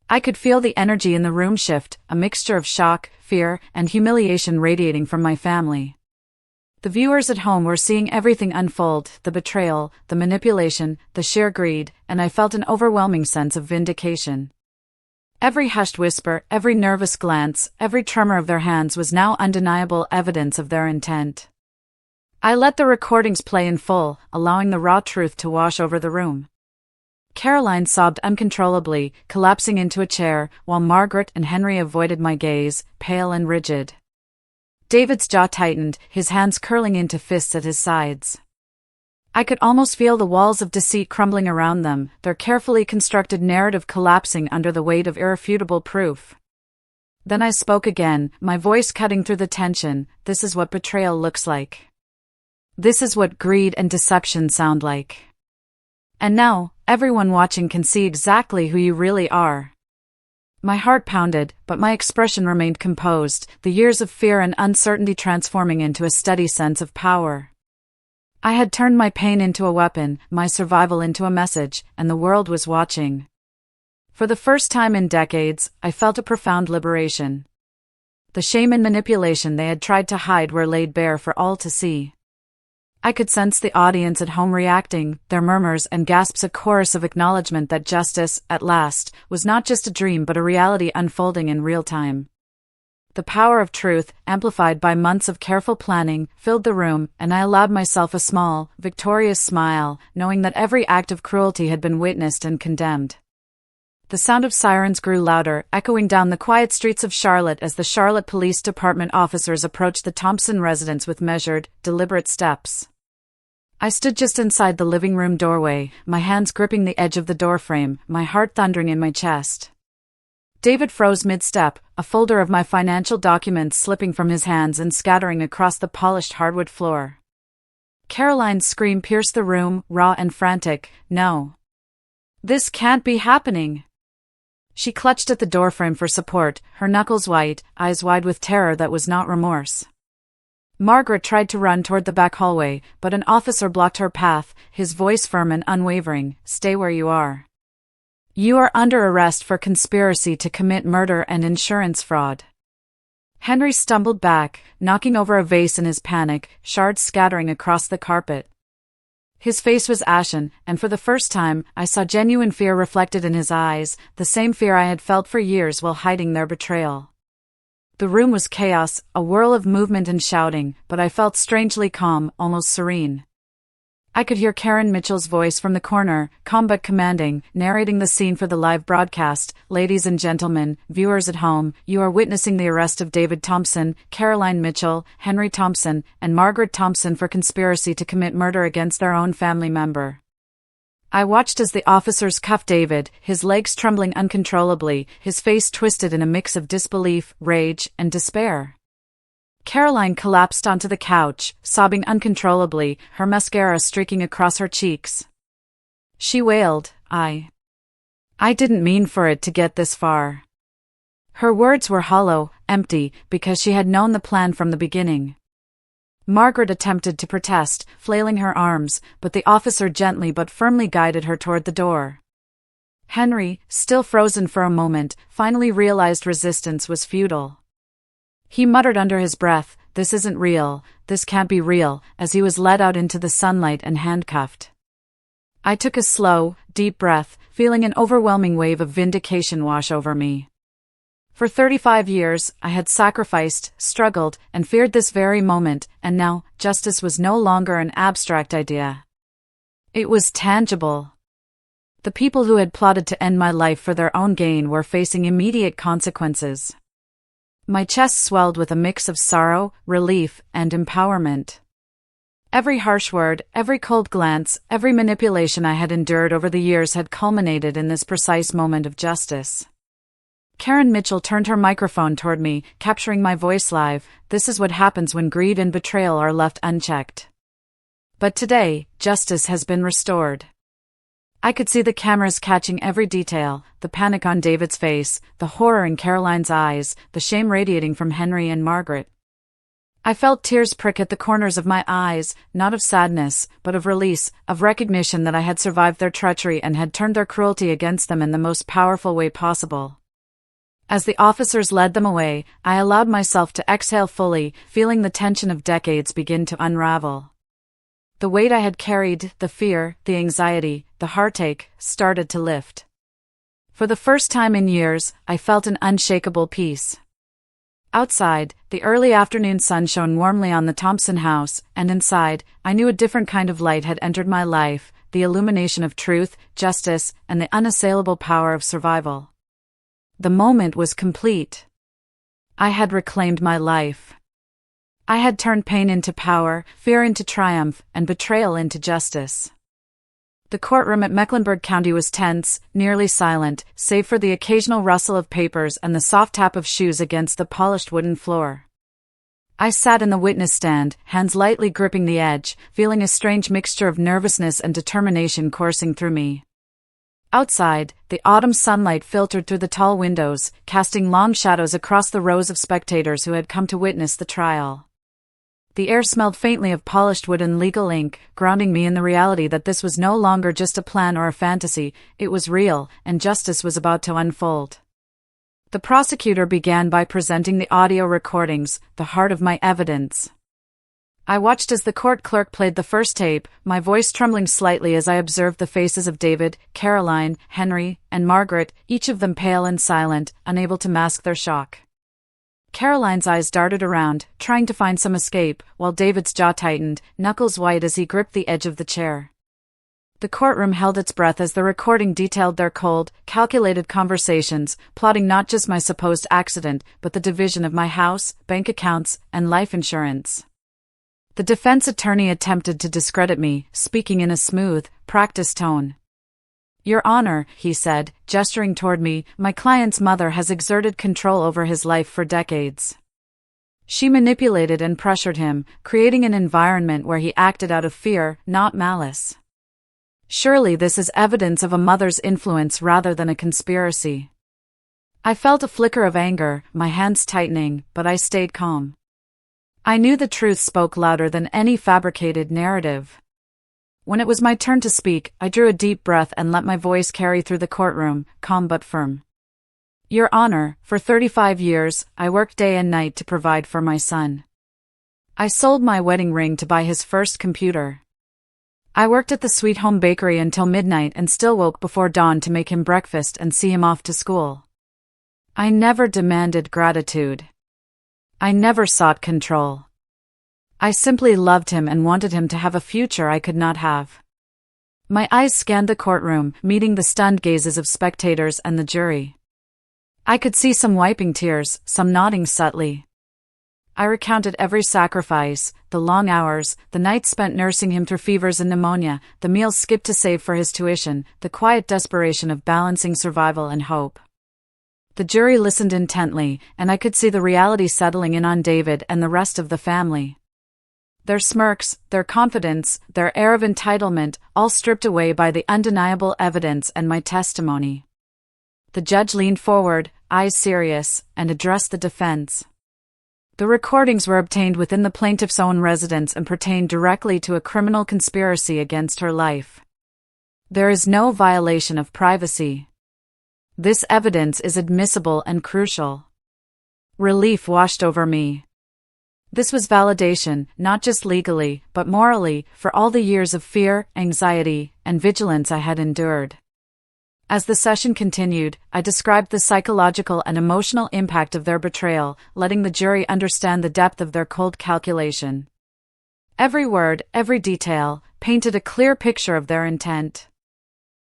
I could feel the energy in the room shift, a mixture of shock, fear, and humiliation radiating from my family. The viewers at home were seeing everything unfold, the betrayal, the manipulation, the sheer greed, and I felt an overwhelming sense of vindication. Every hushed whisper, every nervous glance, every tremor of their hands was now undeniable evidence of their intent. I let the recordings play in full, allowing the raw truth to wash over the room. Caroline sobbed uncontrollably, collapsing into a chair, while Margaret and Henry avoided my gaze, pale and rigid. David's jaw tightened, his hands curling into fists at his sides. I could almost feel the walls of deceit crumbling around them, their carefully constructed narrative collapsing under the weight of irrefutable proof. Then I spoke again, my voice cutting through the tension. "This is what betrayal looks like. This is what greed and deception sound like. And now, everyone watching can see exactly who you really are." My heart pounded, but my expression remained composed, the years of fear and uncertainty transforming into a steady sense of power. I had turned my pain into a weapon, my survival into a message, and the world was watching. For the first time in decades, I felt a profound liberation. The shame and manipulation they had tried to hide were laid bare for all to see. I could sense the audience at home reacting, their murmurs and gasps a chorus of acknowledgement that justice, at last, was not just a dream but a reality unfolding in real time. The power of truth, amplified by months of careful planning, filled the room, and I allowed myself a small, victorious smile, knowing that every act of cruelty had been witnessed and condemned. The sound of sirens grew louder, echoing down the quiet streets of Charlotte as the Charlotte Police Department officers approached the Thompson residence with measured, deliberate steps. I stood just inside the living room doorway, my hands gripping the edge of the doorframe, my heart thundering in my chest. David froze mid-step, a folder of my financial documents slipping from his hands and scattering across the polished hardwood floor. Caroline's scream pierced the room, raw and frantic. "No. This can't be happening." She clutched at the doorframe for support, her knuckles white, eyes wide with terror that was not remorse. Margaret tried to run toward the back hallway, but an officer blocked her path, his voice firm and unwavering. "Stay where you are. You are under arrest for conspiracy to commit murder and insurance fraud." Henry stumbled back, knocking over a vase in his panic, shards scattering across the carpet. His face was ashen, and for the first time, I saw genuine fear reflected in his eyes, the same fear I had felt for years while hiding their betrayal. The room was chaos, a whirl of movement and shouting, but I felt strangely calm, almost serene. I could hear Karen Mitchell's voice from the corner, calm but commanding, narrating the scene for the live broadcast. Ladies and gentlemen, viewers at home, you are witnessing the arrest of David Thompson, Caroline Mitchell, Henry Thompson, and Margaret Thompson for conspiracy to commit murder against their own family member. I watched as the officers cuffed David, his legs trembling uncontrollably, his face twisted in a mix of disbelief, rage, and despair. Caroline collapsed onto the couch, sobbing uncontrollably, her mascara streaking across her cheeks. She wailed, I didn't mean for it to get this far." Her words were hollow, empty, because she had known the plan from the beginning. Margaret attempted to protest, flailing her arms, but the officer gently but firmly guided her toward the door. Henry, still frozen for a moment, finally realized resistance was futile. He muttered under his breath, "This isn't real, this can't be real," as he was led out into the sunlight and handcuffed. I took a slow, deep breath, feeling an overwhelming wave of vindication wash over me. For 35 years, I had sacrificed, struggled, and feared this very moment, and now, justice was no longer an abstract idea. It was tangible. The people who had plotted to end my life for their own gain were facing immediate consequences. My chest swelled with a mix of sorrow, relief, and empowerment. Every harsh word, every cold glance, every manipulation I had endured over the years had culminated in this precise moment of justice. Karen Mitchell turned her microphone toward me, capturing my voice live. "This is what happens when greed and betrayal are left unchecked. But today, justice has been restored." I could see the cameras catching every detail, the panic on David's face, the horror in Caroline's eyes, the shame radiating from Henry and Margaret. I felt tears prick at the corners of my eyes, not of sadness, but of release, of recognition that I had survived their treachery and had turned their cruelty against them in the most powerful way possible. As the officers led them away, I allowed myself to exhale fully, feeling the tension of decades begin to unravel. The weight I had carried, the fear, the anxiety, the heartache, started to lift. For the first time in years, I felt an unshakable peace. Outside, the early afternoon sun shone warmly on the Thompson house, and inside, I knew a different kind of light had entered my life, the illumination of truth, justice, and the unassailable power of survival. The moment was complete. I had reclaimed my life. I had turned pain into power, fear into triumph, and betrayal into justice. The courtroom at Mecklenburg County was tense, nearly silent, save for the occasional rustle of papers and the soft tap of shoes against the polished wooden floor. I sat in the witness stand, hands lightly gripping the edge, feeling a strange mixture of nervousness and determination coursing through me. Outside, the autumn sunlight filtered through the tall windows, casting long shadows across the rows of spectators who had come to witness the trial. The air smelled faintly of polished wood and legal ink, grounding me in the reality that this was no longer just a plan or a fantasy, it was real, and justice was about to unfold. The prosecutor began by presenting the audio recordings, the heart of my evidence. I watched as the court clerk played the first tape, my voice trembling slightly as I observed the faces of David, Caroline, Henry, and Margaret, each of them pale and silent, unable to mask their shock. Caroline's eyes darted around, trying to find some escape, while David's jaw tightened, knuckles white as he gripped the edge of the chair. The courtroom held its breath as the recording detailed their cold, calculated conversations, plotting not just my supposed accident, but the division of my house, bank accounts, and life insurance. The defense attorney attempted to discredit me, speaking in a smooth, practiced tone. "Your Honor," he said, gesturing toward me, "my client's mother has exerted control over his life for decades. She manipulated and pressured him, creating an environment where he acted out of fear, not malice. Surely this is evidence of a mother's influence rather than a conspiracy." I felt a flicker of anger, my hands tightening, but I stayed calm. I knew the truth spoke louder than any fabricated narrative. When it was my turn to speak, I drew a deep breath and let my voice carry through the courtroom, calm but firm. "Your Honor, for 35 years, I worked day and night to provide for my son. I sold my wedding ring to buy his first computer. I worked at the Sweet Home Bakery until midnight and still woke before dawn to make him breakfast and see him off to school. I never demanded gratitude. I never sought control. I simply loved him and wanted him to have a future I could not have. My eyes scanned the courtroom, meeting the stunned gazes of spectators and the jury. I could see some wiping tears, some nodding subtly. I recounted every sacrifice, the long hours, the nights spent nursing him through fevers and pneumonia, the meals skipped to save for his tuition, the quiet desperation of balancing survival and hope. The jury listened intently, and I could see the reality settling in on David and the rest of the family. Their smirks, their confidence, their air of entitlement, all stripped away by the undeniable evidence and my testimony. The judge leaned forward, eyes serious, and addressed the defense. The recordings were obtained within the plaintiff's own residence and pertained directly to a criminal conspiracy against her life. There is no violation of privacy. This evidence is admissible and crucial. Relief washed over me. This was validation, not just legally, but morally, for all the years of fear, anxiety, and vigilance I had endured. As the session continued, I described the psychological and emotional impact of their betrayal, letting the jury understand the depth of their cold calculation. Every word, every detail, painted a clear picture of their intent.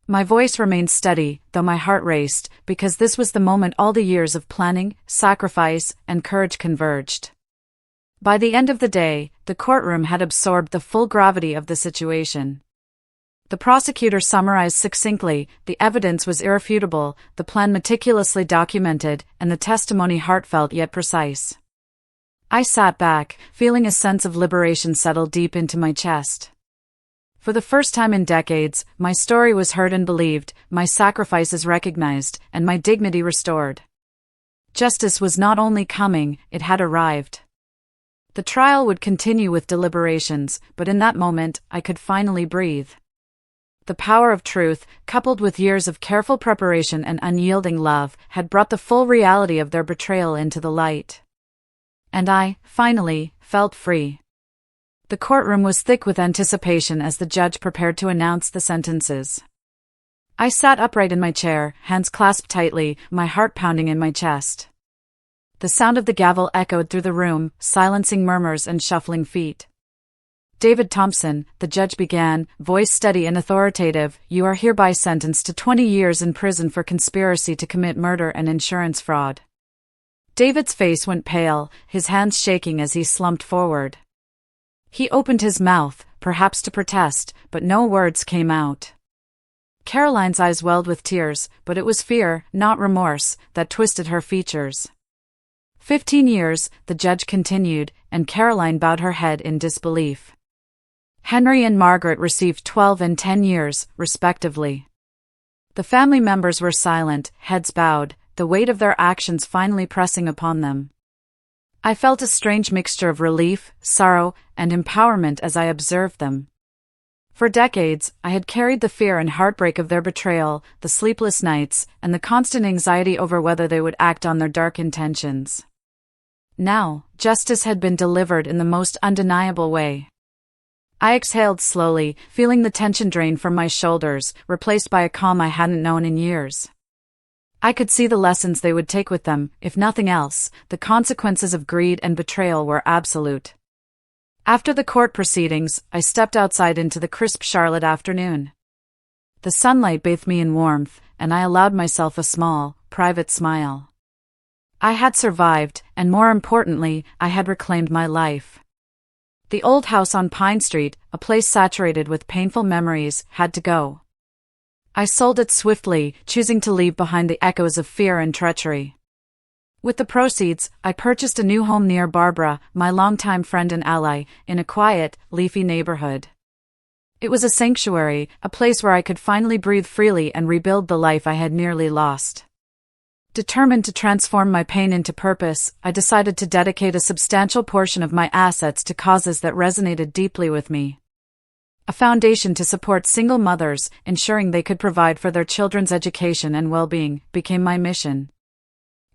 My voice remained steady, though my heart raced, because this was the moment all the years of planning, sacrifice, and courage converged. By the end of the day, the courtroom had absorbed the full gravity of the situation. The prosecutor summarized succinctly, the evidence was irrefutable, the plan meticulously documented, and the testimony heartfelt yet precise. I sat back, feeling a sense of liberation settle deep into my chest. For the first time in decades, my story was heard and believed, my sacrifices recognized, and my dignity restored. Justice was not only coming, it had arrived. The trial would continue with deliberations, but in that moment, I could finally breathe. The power of truth, coupled with years of careful preparation and unyielding love, had brought the full reality of their betrayal into the light. And I, finally, felt free. The courtroom was thick with anticipation as the judge prepared to announce the sentences. I sat upright in my chair, hands clasped tightly, my heart pounding in my chest. The sound of the gavel echoed through the room, silencing murmurs and shuffling feet. David Thompson, the judge began, voice steady and authoritative, you are hereby sentenced to 20 years in prison for conspiracy to commit murder and insurance fraud. David's face went pale, his hands shaking as he slumped forward. He opened his mouth, perhaps to protest, but no words came out. Caroline's eyes welled with tears, but it was fear, not remorse, that twisted her features. 15 years, the judge continued, and Caroline bowed her head in disbelief. Henry and Margaret received 12 and 10 years, respectively. The family members were silent, heads bowed, the weight of their actions finally pressing upon them. I felt a strange mixture of relief, sorrow, and empowerment as I observed them. For decades, I had carried the fear and heartbreak of their betrayal, the sleepless nights, and the constant anxiety over whether they would act on their dark intentions. Now, justice had been delivered in the most undeniable way. I exhaled slowly, feeling the tension drain from my shoulders, replaced by a calm I hadn't known in years. I could see the lessons they would take with them, if nothing else. The consequences of greed and betrayal were absolute. After the court proceedings, I stepped outside into the crisp Charlotte afternoon. The sunlight bathed me in warmth, and I allowed myself a small, private smile. I had survived, and more importantly, I had reclaimed my life. The old house on Pine Street, a place saturated with painful memories, had to go. I sold it swiftly, choosing to leave behind the echoes of fear and treachery. With the proceeds, I purchased a new home near Barbara, my longtime friend and ally, in a quiet, leafy neighborhood. It was a sanctuary, a place where I could finally breathe freely and rebuild the life I had nearly lost. Determined to transform my pain into purpose, I decided to dedicate a substantial portion of my assets to causes that resonated deeply with me. A foundation to support single mothers, ensuring they could provide for their children's education and well-being, became my mission.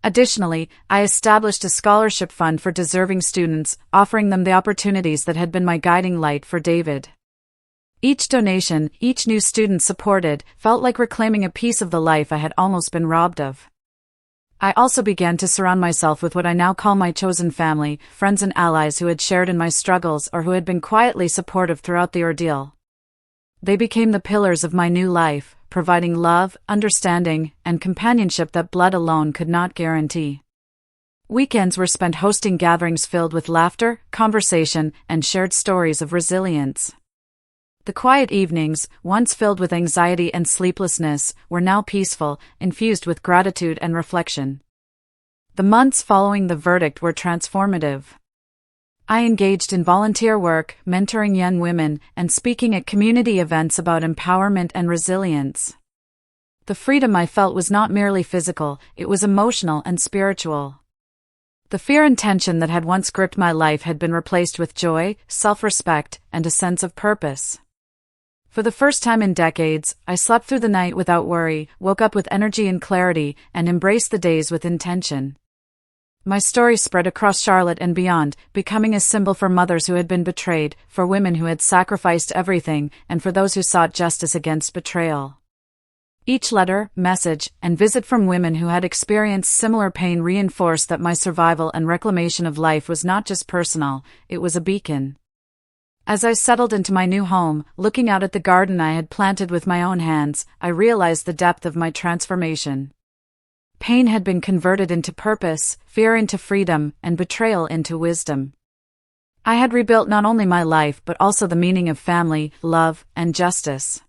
Additionally, I established a scholarship fund for deserving students, offering them the opportunities that had been my guiding light for David. Each donation, each new student supported, felt like reclaiming a piece of the life I had almost been robbed of. I also began to surround myself with what I now call my chosen family, friends and allies who had shared in my struggles or who had been quietly supportive throughout the ordeal. They became the pillars of my new life, providing love, understanding, and companionship that blood alone could not guarantee. Weekends were spent hosting gatherings filled with laughter, conversation, and shared stories of resilience. The quiet evenings, once filled with anxiety and sleeplessness, were now peaceful, infused with gratitude and reflection. The months following the verdict were transformative. I engaged in volunteer work, mentoring young women, and speaking at community events about empowerment and resilience. The freedom I felt was not merely physical, it was emotional and spiritual. The fear and tension that had once gripped my life had been replaced with joy, self-respect, and a sense of purpose. For the first time in decades, I slept through the night without worry, woke up with energy and clarity, and embraced the days with intention. My story spread across Charlotte and beyond, becoming a symbol for mothers who had been betrayed, for women who had sacrificed everything, and for those who sought justice against betrayal. Each letter, message, and visit from women who had experienced similar pain reinforced that my survival and reclamation of life was not just personal, it was a beacon. As I settled into my new home, looking out at the garden I had planted with my own hands, I realized the depth of my transformation. Pain had been converted into purpose, fear into freedom, and betrayal into wisdom. I had rebuilt not only my life but also the meaning of family, love, and justice.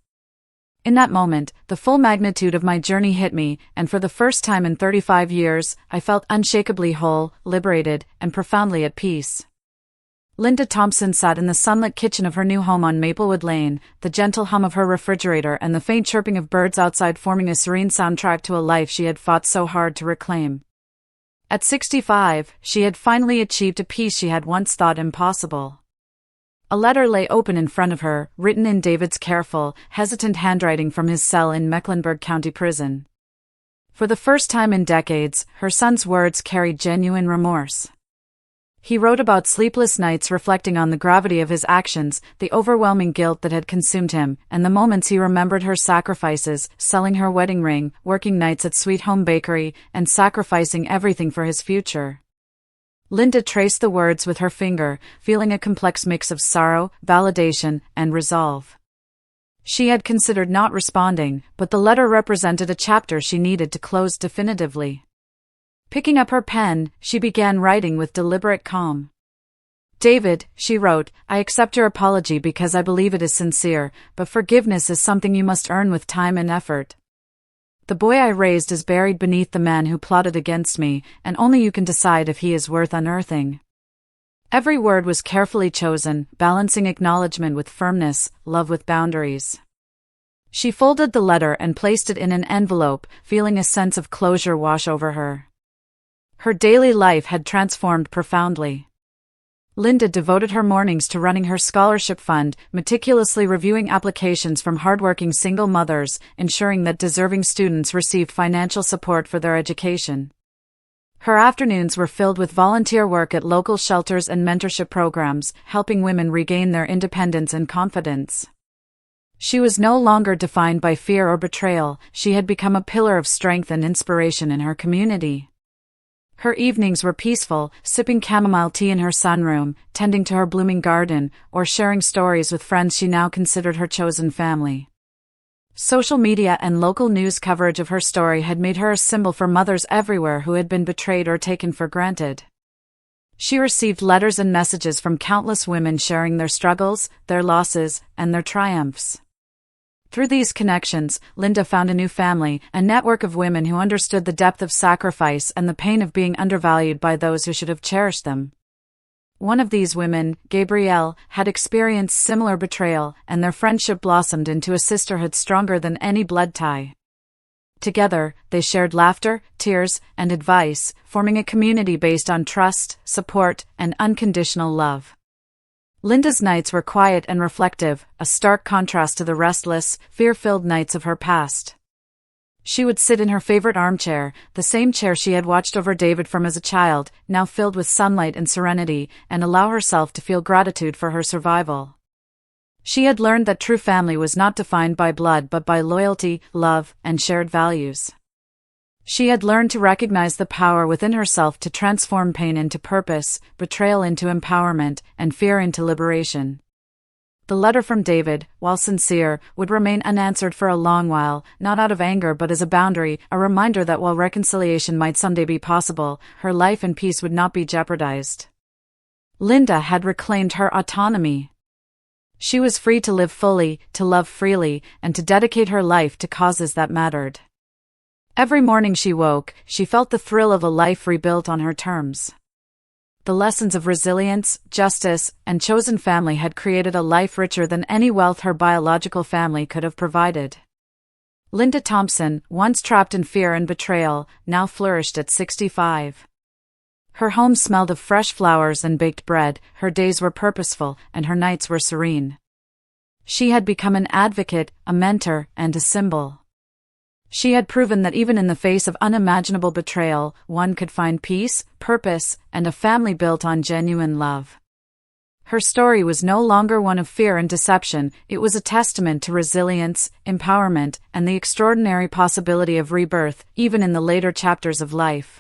In that moment, the full magnitude of my journey hit me, and for the first time in 35 years, I felt unshakably whole, liberated, and profoundly at peace. Linda Thompson sat in the sunlit kitchen of her new home on Maplewood Lane, the gentle hum of her refrigerator and the faint chirping of birds outside forming a serene soundtrack to a life she had fought so hard to reclaim. At 65, she had finally achieved a peace she had once thought impossible. A letter lay open in front of her, written in David's careful, hesitant handwriting from his cell in Mecklenburg County Prison. For the first time in decades, her son's words carried genuine remorse. He wrote about sleepless nights reflecting on the gravity of his actions, the overwhelming guilt that had consumed him, and the moments he remembered her sacrifices, selling her wedding ring, working nights at Sweet Home Bakery, and sacrificing everything for his future. Linda traced the words with her finger, feeling a complex mix of sorrow, validation, and resolve. She had considered not responding, but the letter represented a chapter she needed to close definitively. Picking up her pen, she began writing with deliberate calm. David, she wrote, I accept your apology because I believe it is sincere, but forgiveness is something you must earn with time and effort. The boy I raised is buried beneath the man who plotted against me, and only you can decide if he is worth unearthing. Every word was carefully chosen, balancing acknowledgement with firmness, love with boundaries. She folded the letter and placed it in an envelope, feeling a sense of closure wash over her. Her daily life had transformed profoundly. Linda devoted her mornings to running her scholarship fund, meticulously reviewing applications from hardworking single mothers, ensuring that deserving students received financial support for their education. Her afternoons were filled with volunteer work at local shelters and mentorship programs, helping women regain their independence and confidence. She was no longer defined by fear or betrayal, she had become a pillar of strength and inspiration in her community. Her evenings were peaceful, sipping chamomile tea in her sunroom, tending to her blooming garden, or sharing stories with friends she now considered her chosen family. Social media and local news coverage of her story had made her a symbol for mothers everywhere who had been betrayed or taken for granted. She received letters and messages from countless women sharing their struggles, their losses, and their triumphs. Through these connections, Linda found a new family, a network of women who understood the depth of sacrifice and the pain of being undervalued by those who should have cherished them. One of these women, Gabrielle, had experienced similar betrayal, and their friendship blossomed into a sisterhood stronger than any blood tie. Together, they shared laughter, tears, and advice, forming a community based on trust, support, and unconditional love. Linda's nights were quiet and reflective, a stark contrast to the restless, fear-filled nights of her past. She would sit in her favorite armchair, the same chair she had watched over David from as a child, now filled with sunlight and serenity, and allow herself to feel gratitude for her survival. She had learned that true family was not defined by blood but by loyalty, love, and shared values. She had learned to recognize the power within herself to transform pain into purpose, betrayal into empowerment, and fear into liberation. The letter from David, while sincere, would remain unanswered for a long while, not out of anger but as a boundary, a reminder that while reconciliation might someday be possible, her life and peace would not be jeopardized. Linda had reclaimed her autonomy. She was free to live fully, to love freely, and to dedicate her life to causes that mattered. Every morning she woke, she felt the thrill of a life rebuilt on her terms. The lessons of resilience, justice, and chosen family had created a life richer than any wealth her biological family could have provided. Linda Thompson, once trapped in fear and betrayal, now flourished at 65. Her home smelled of fresh flowers and baked bread, her days were purposeful, and her nights were serene. She had become an advocate, a mentor, and a symbol. She had proven that even in the face of unimaginable betrayal, one could find peace, purpose, and a family built on genuine love. Her story was no longer one of fear and deception, it was a testament to resilience, empowerment, and the extraordinary possibility of rebirth, even in the later chapters of life.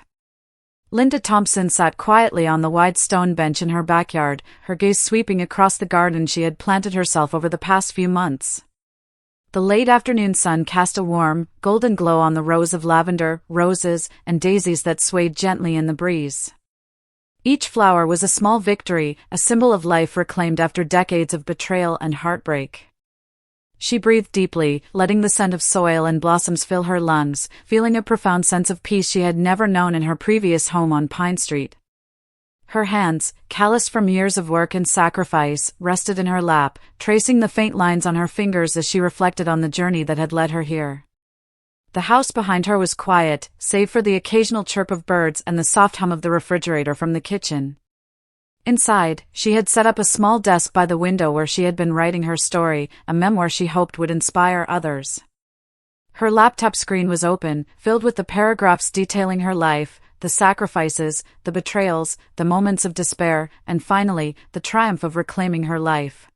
Linda Thompson sat quietly on the wide stone bench in her backyard, her gaze sweeping across the garden she had planted herself over the past few months. The late afternoon sun cast a warm, golden glow on the rows of lavender, roses, and daisies that swayed gently in the breeze. Each flower was a small victory, a symbol of life reclaimed after decades of betrayal and heartbreak. She breathed deeply, letting the scent of soil and blossoms fill her lungs, feeling a profound sense of peace she had never known in her previous home on Pine Street. Her hands, calloused from years of work and sacrifice, rested in her lap, tracing the faint lines on her fingers as she reflected on the journey that had led her here. The house behind her was quiet, save for the occasional chirp of birds and the soft hum of the refrigerator from the kitchen. Inside, she had set up a small desk by the window where she had been writing her story, a memoir she hoped would inspire others. Her laptop screen was open, filled with the paragraphs detailing her life, the sacrifices, the betrayals, the moments of despair, and finally, the triumph of reclaiming her life.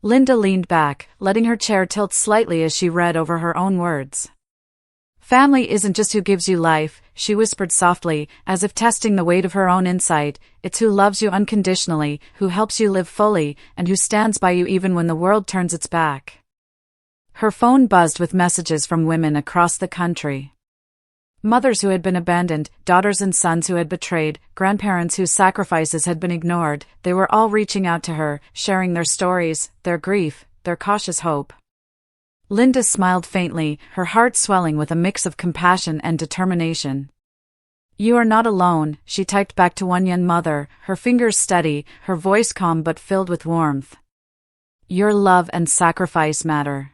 Linda leaned back, letting her chair tilt slightly as she read over her own words. "Family isn't just who gives you life," she whispered softly, as if testing the weight of her own insight. "It's who loves you unconditionally, who helps you live fully, and who stands by you even when the world turns its back." Her phone buzzed with messages from women across the country. Mothers who had been abandoned, daughters and sons who had betrayed, grandparents whose sacrifices had been ignored, they were all reaching out to her, sharing their stories, their grief, their cautious hope. Linda smiled faintly, her heart swelling with a mix of compassion and determination. "You are not alone," she typed back to one young mother, her fingers steady, her voice calm but filled with warmth. "Your love and sacrifice matter.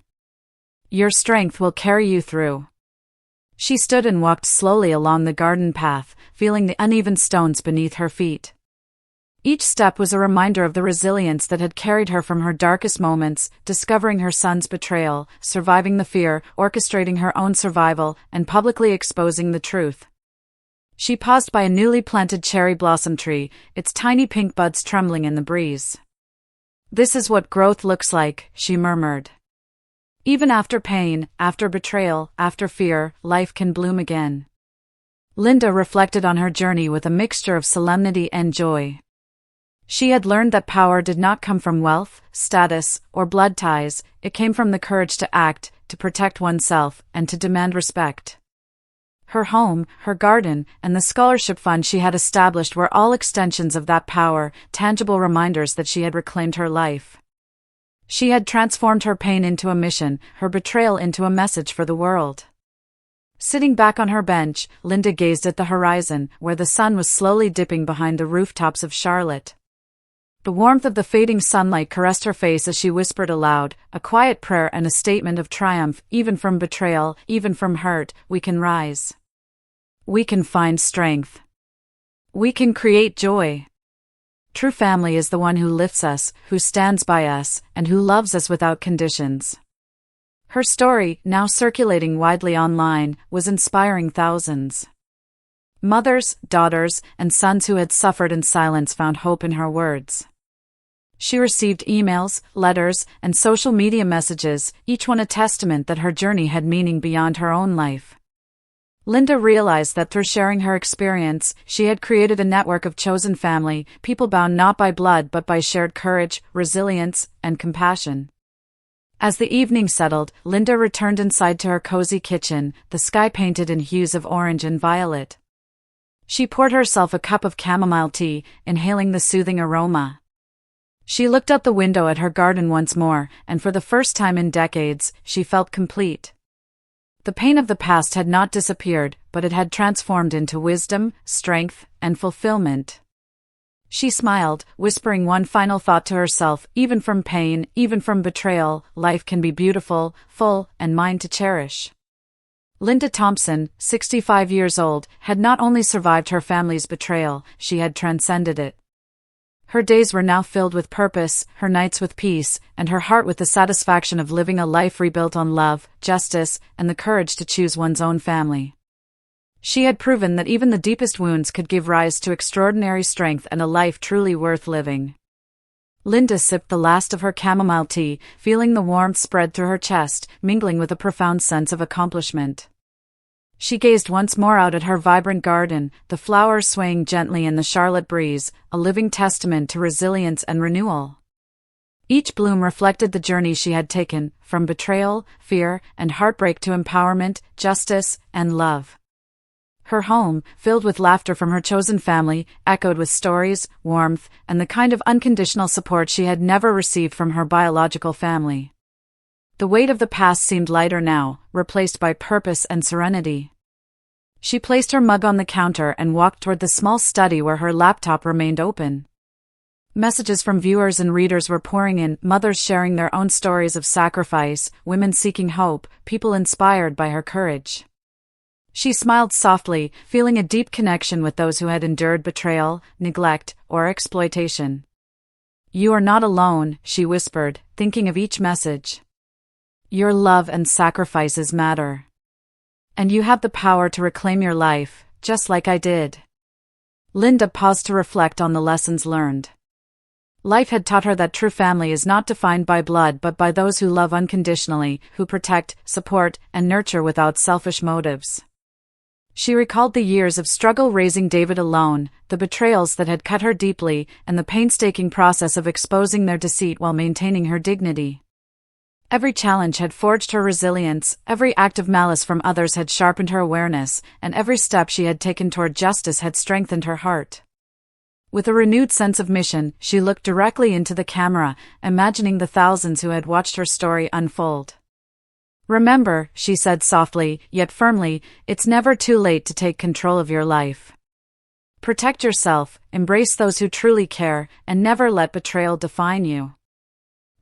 Your strength will carry you through." She stood and walked slowly along the garden path, feeling the uneven stones beneath her feet. Each step was a reminder of the resilience that had carried her from her darkest moments, discovering her son's betrayal, surviving the fear, orchestrating her own survival, and publicly exposing the truth. She paused by a newly planted cherry blossom tree, its tiny pink buds trembling in the breeze. "This is what growth looks like," she murmured. "Even after pain, after betrayal, after fear, life can bloom again." Linda reflected on her journey with a mixture of solemnity and joy. She had learned that power did not come from wealth, status, or blood ties, it came from the courage to act, to protect oneself, and to demand respect. Her home, her garden, and the scholarship fund she had established were all extensions of that power, tangible reminders that she had reclaimed her life. She had transformed her pain into a mission, her betrayal into a message for the world. Sitting back on her bench, Linda gazed at the horizon, where the sun was slowly dipping behind the rooftops of Charlotte. The warmth of the fading sunlight caressed her face as she whispered aloud, a quiet prayer and a statement of triumph. "Even from betrayal, even from hurt, we can rise. We can find strength. We can create joy. True family is the one who lifts us, who stands by us, and who loves us without conditions." Her story, now circulating widely online, was inspiring thousands. Mothers, daughters, and sons who had suffered in silence found hope in her words. She received emails, letters, and social media messages, each one a testament that her journey had meaning beyond her own life. Linda realized that through sharing her experience, she had created a network of chosen family, people bound not by blood but by shared courage, resilience, and compassion. As the evening settled, Linda returned inside to her cozy kitchen, the sky painted in hues of orange and violet. She poured herself a cup of chamomile tea, inhaling the soothing aroma. She looked out the window at her garden once more, and for the first time in decades, she felt complete. The pain of the past had not disappeared, but it had transformed into wisdom, strength, and fulfillment. She smiled, whispering one final thought to herself: even from pain, even from betrayal, life can be beautiful, full, and mine to cherish. Linda Thompson, 65 years old, had not only survived her family's betrayal, she had transcended it. Her days were now filled with purpose, her nights with peace, and her heart with the satisfaction of living a life rebuilt on love, justice, and the courage to choose one's own family. She had proven that even the deepest wounds could give rise to extraordinary strength and a life truly worth living. Linda sipped the last of her chamomile tea, feeling the warmth spread through her chest, mingling with a profound sense of accomplishment. She gazed once more out at her vibrant garden, the flowers swaying gently in the Charlotte breeze, a living testament to resilience and renewal. Each bloom reflected the journey she had taken, from betrayal, fear, and heartbreak to empowerment, justice, and love. Her home, filled with laughter from her chosen family, echoed with stories, warmth, and the kind of unconditional support she had never received from her biological family. The weight of the past seemed lighter now, replaced by purpose and serenity. She placed her mug on the counter and walked toward the small study where her laptop remained open. Messages from viewers and readers were pouring in, mothers sharing their own stories of sacrifice, women seeking hope, people inspired by her courage. She smiled softly, feeling a deep connection with those who had endured betrayal, neglect, or exploitation. "You are not alone," she whispered, thinking of each message. "Your love and sacrifices matter. And you have the power to reclaim your life, just like I did." Linda paused to reflect on the lessons learned. Life had taught her that true family is not defined by blood but by those who love unconditionally, who protect, support, and nurture without selfish motives. She recalled the years of struggle raising David alone, the betrayals that had cut her deeply, and the painstaking process of exposing their deceit while maintaining her dignity. Every challenge had forged her resilience, every act of malice from others had sharpened her awareness, and every step she had taken toward justice had strengthened her heart. With a renewed sense of mission, she looked directly into the camera, imagining the thousands who had watched her story unfold. "Remember," she said softly, yet firmly, "it's never too late to take control of your life. Protect yourself, embrace those who truly care, and never let betrayal define you.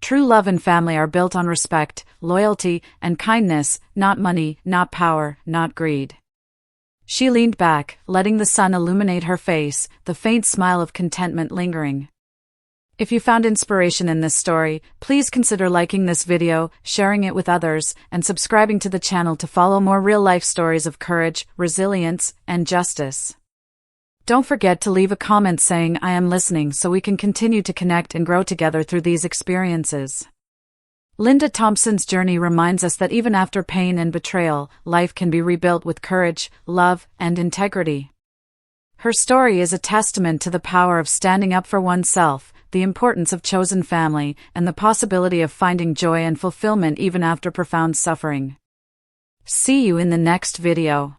True love and family are built on respect, loyalty, and kindness, not money, not power, not greed." She leaned back, letting the sun illuminate her face, the faint smile of contentment lingering. If you found inspiration in this story, please consider liking this video, sharing it with others, and subscribing to the channel to follow more real-life stories of courage, resilience, and justice. Don't forget to leave a comment saying "I am listening" so we can continue to connect and grow together through these experiences. Linda Thompson's journey reminds us that even after pain and betrayal, life can be rebuilt with courage, love, and integrity. Her story is a testament to the power of standing up for oneself, the importance of chosen family, and the possibility of finding joy and fulfillment even after profound suffering. See you in the next video.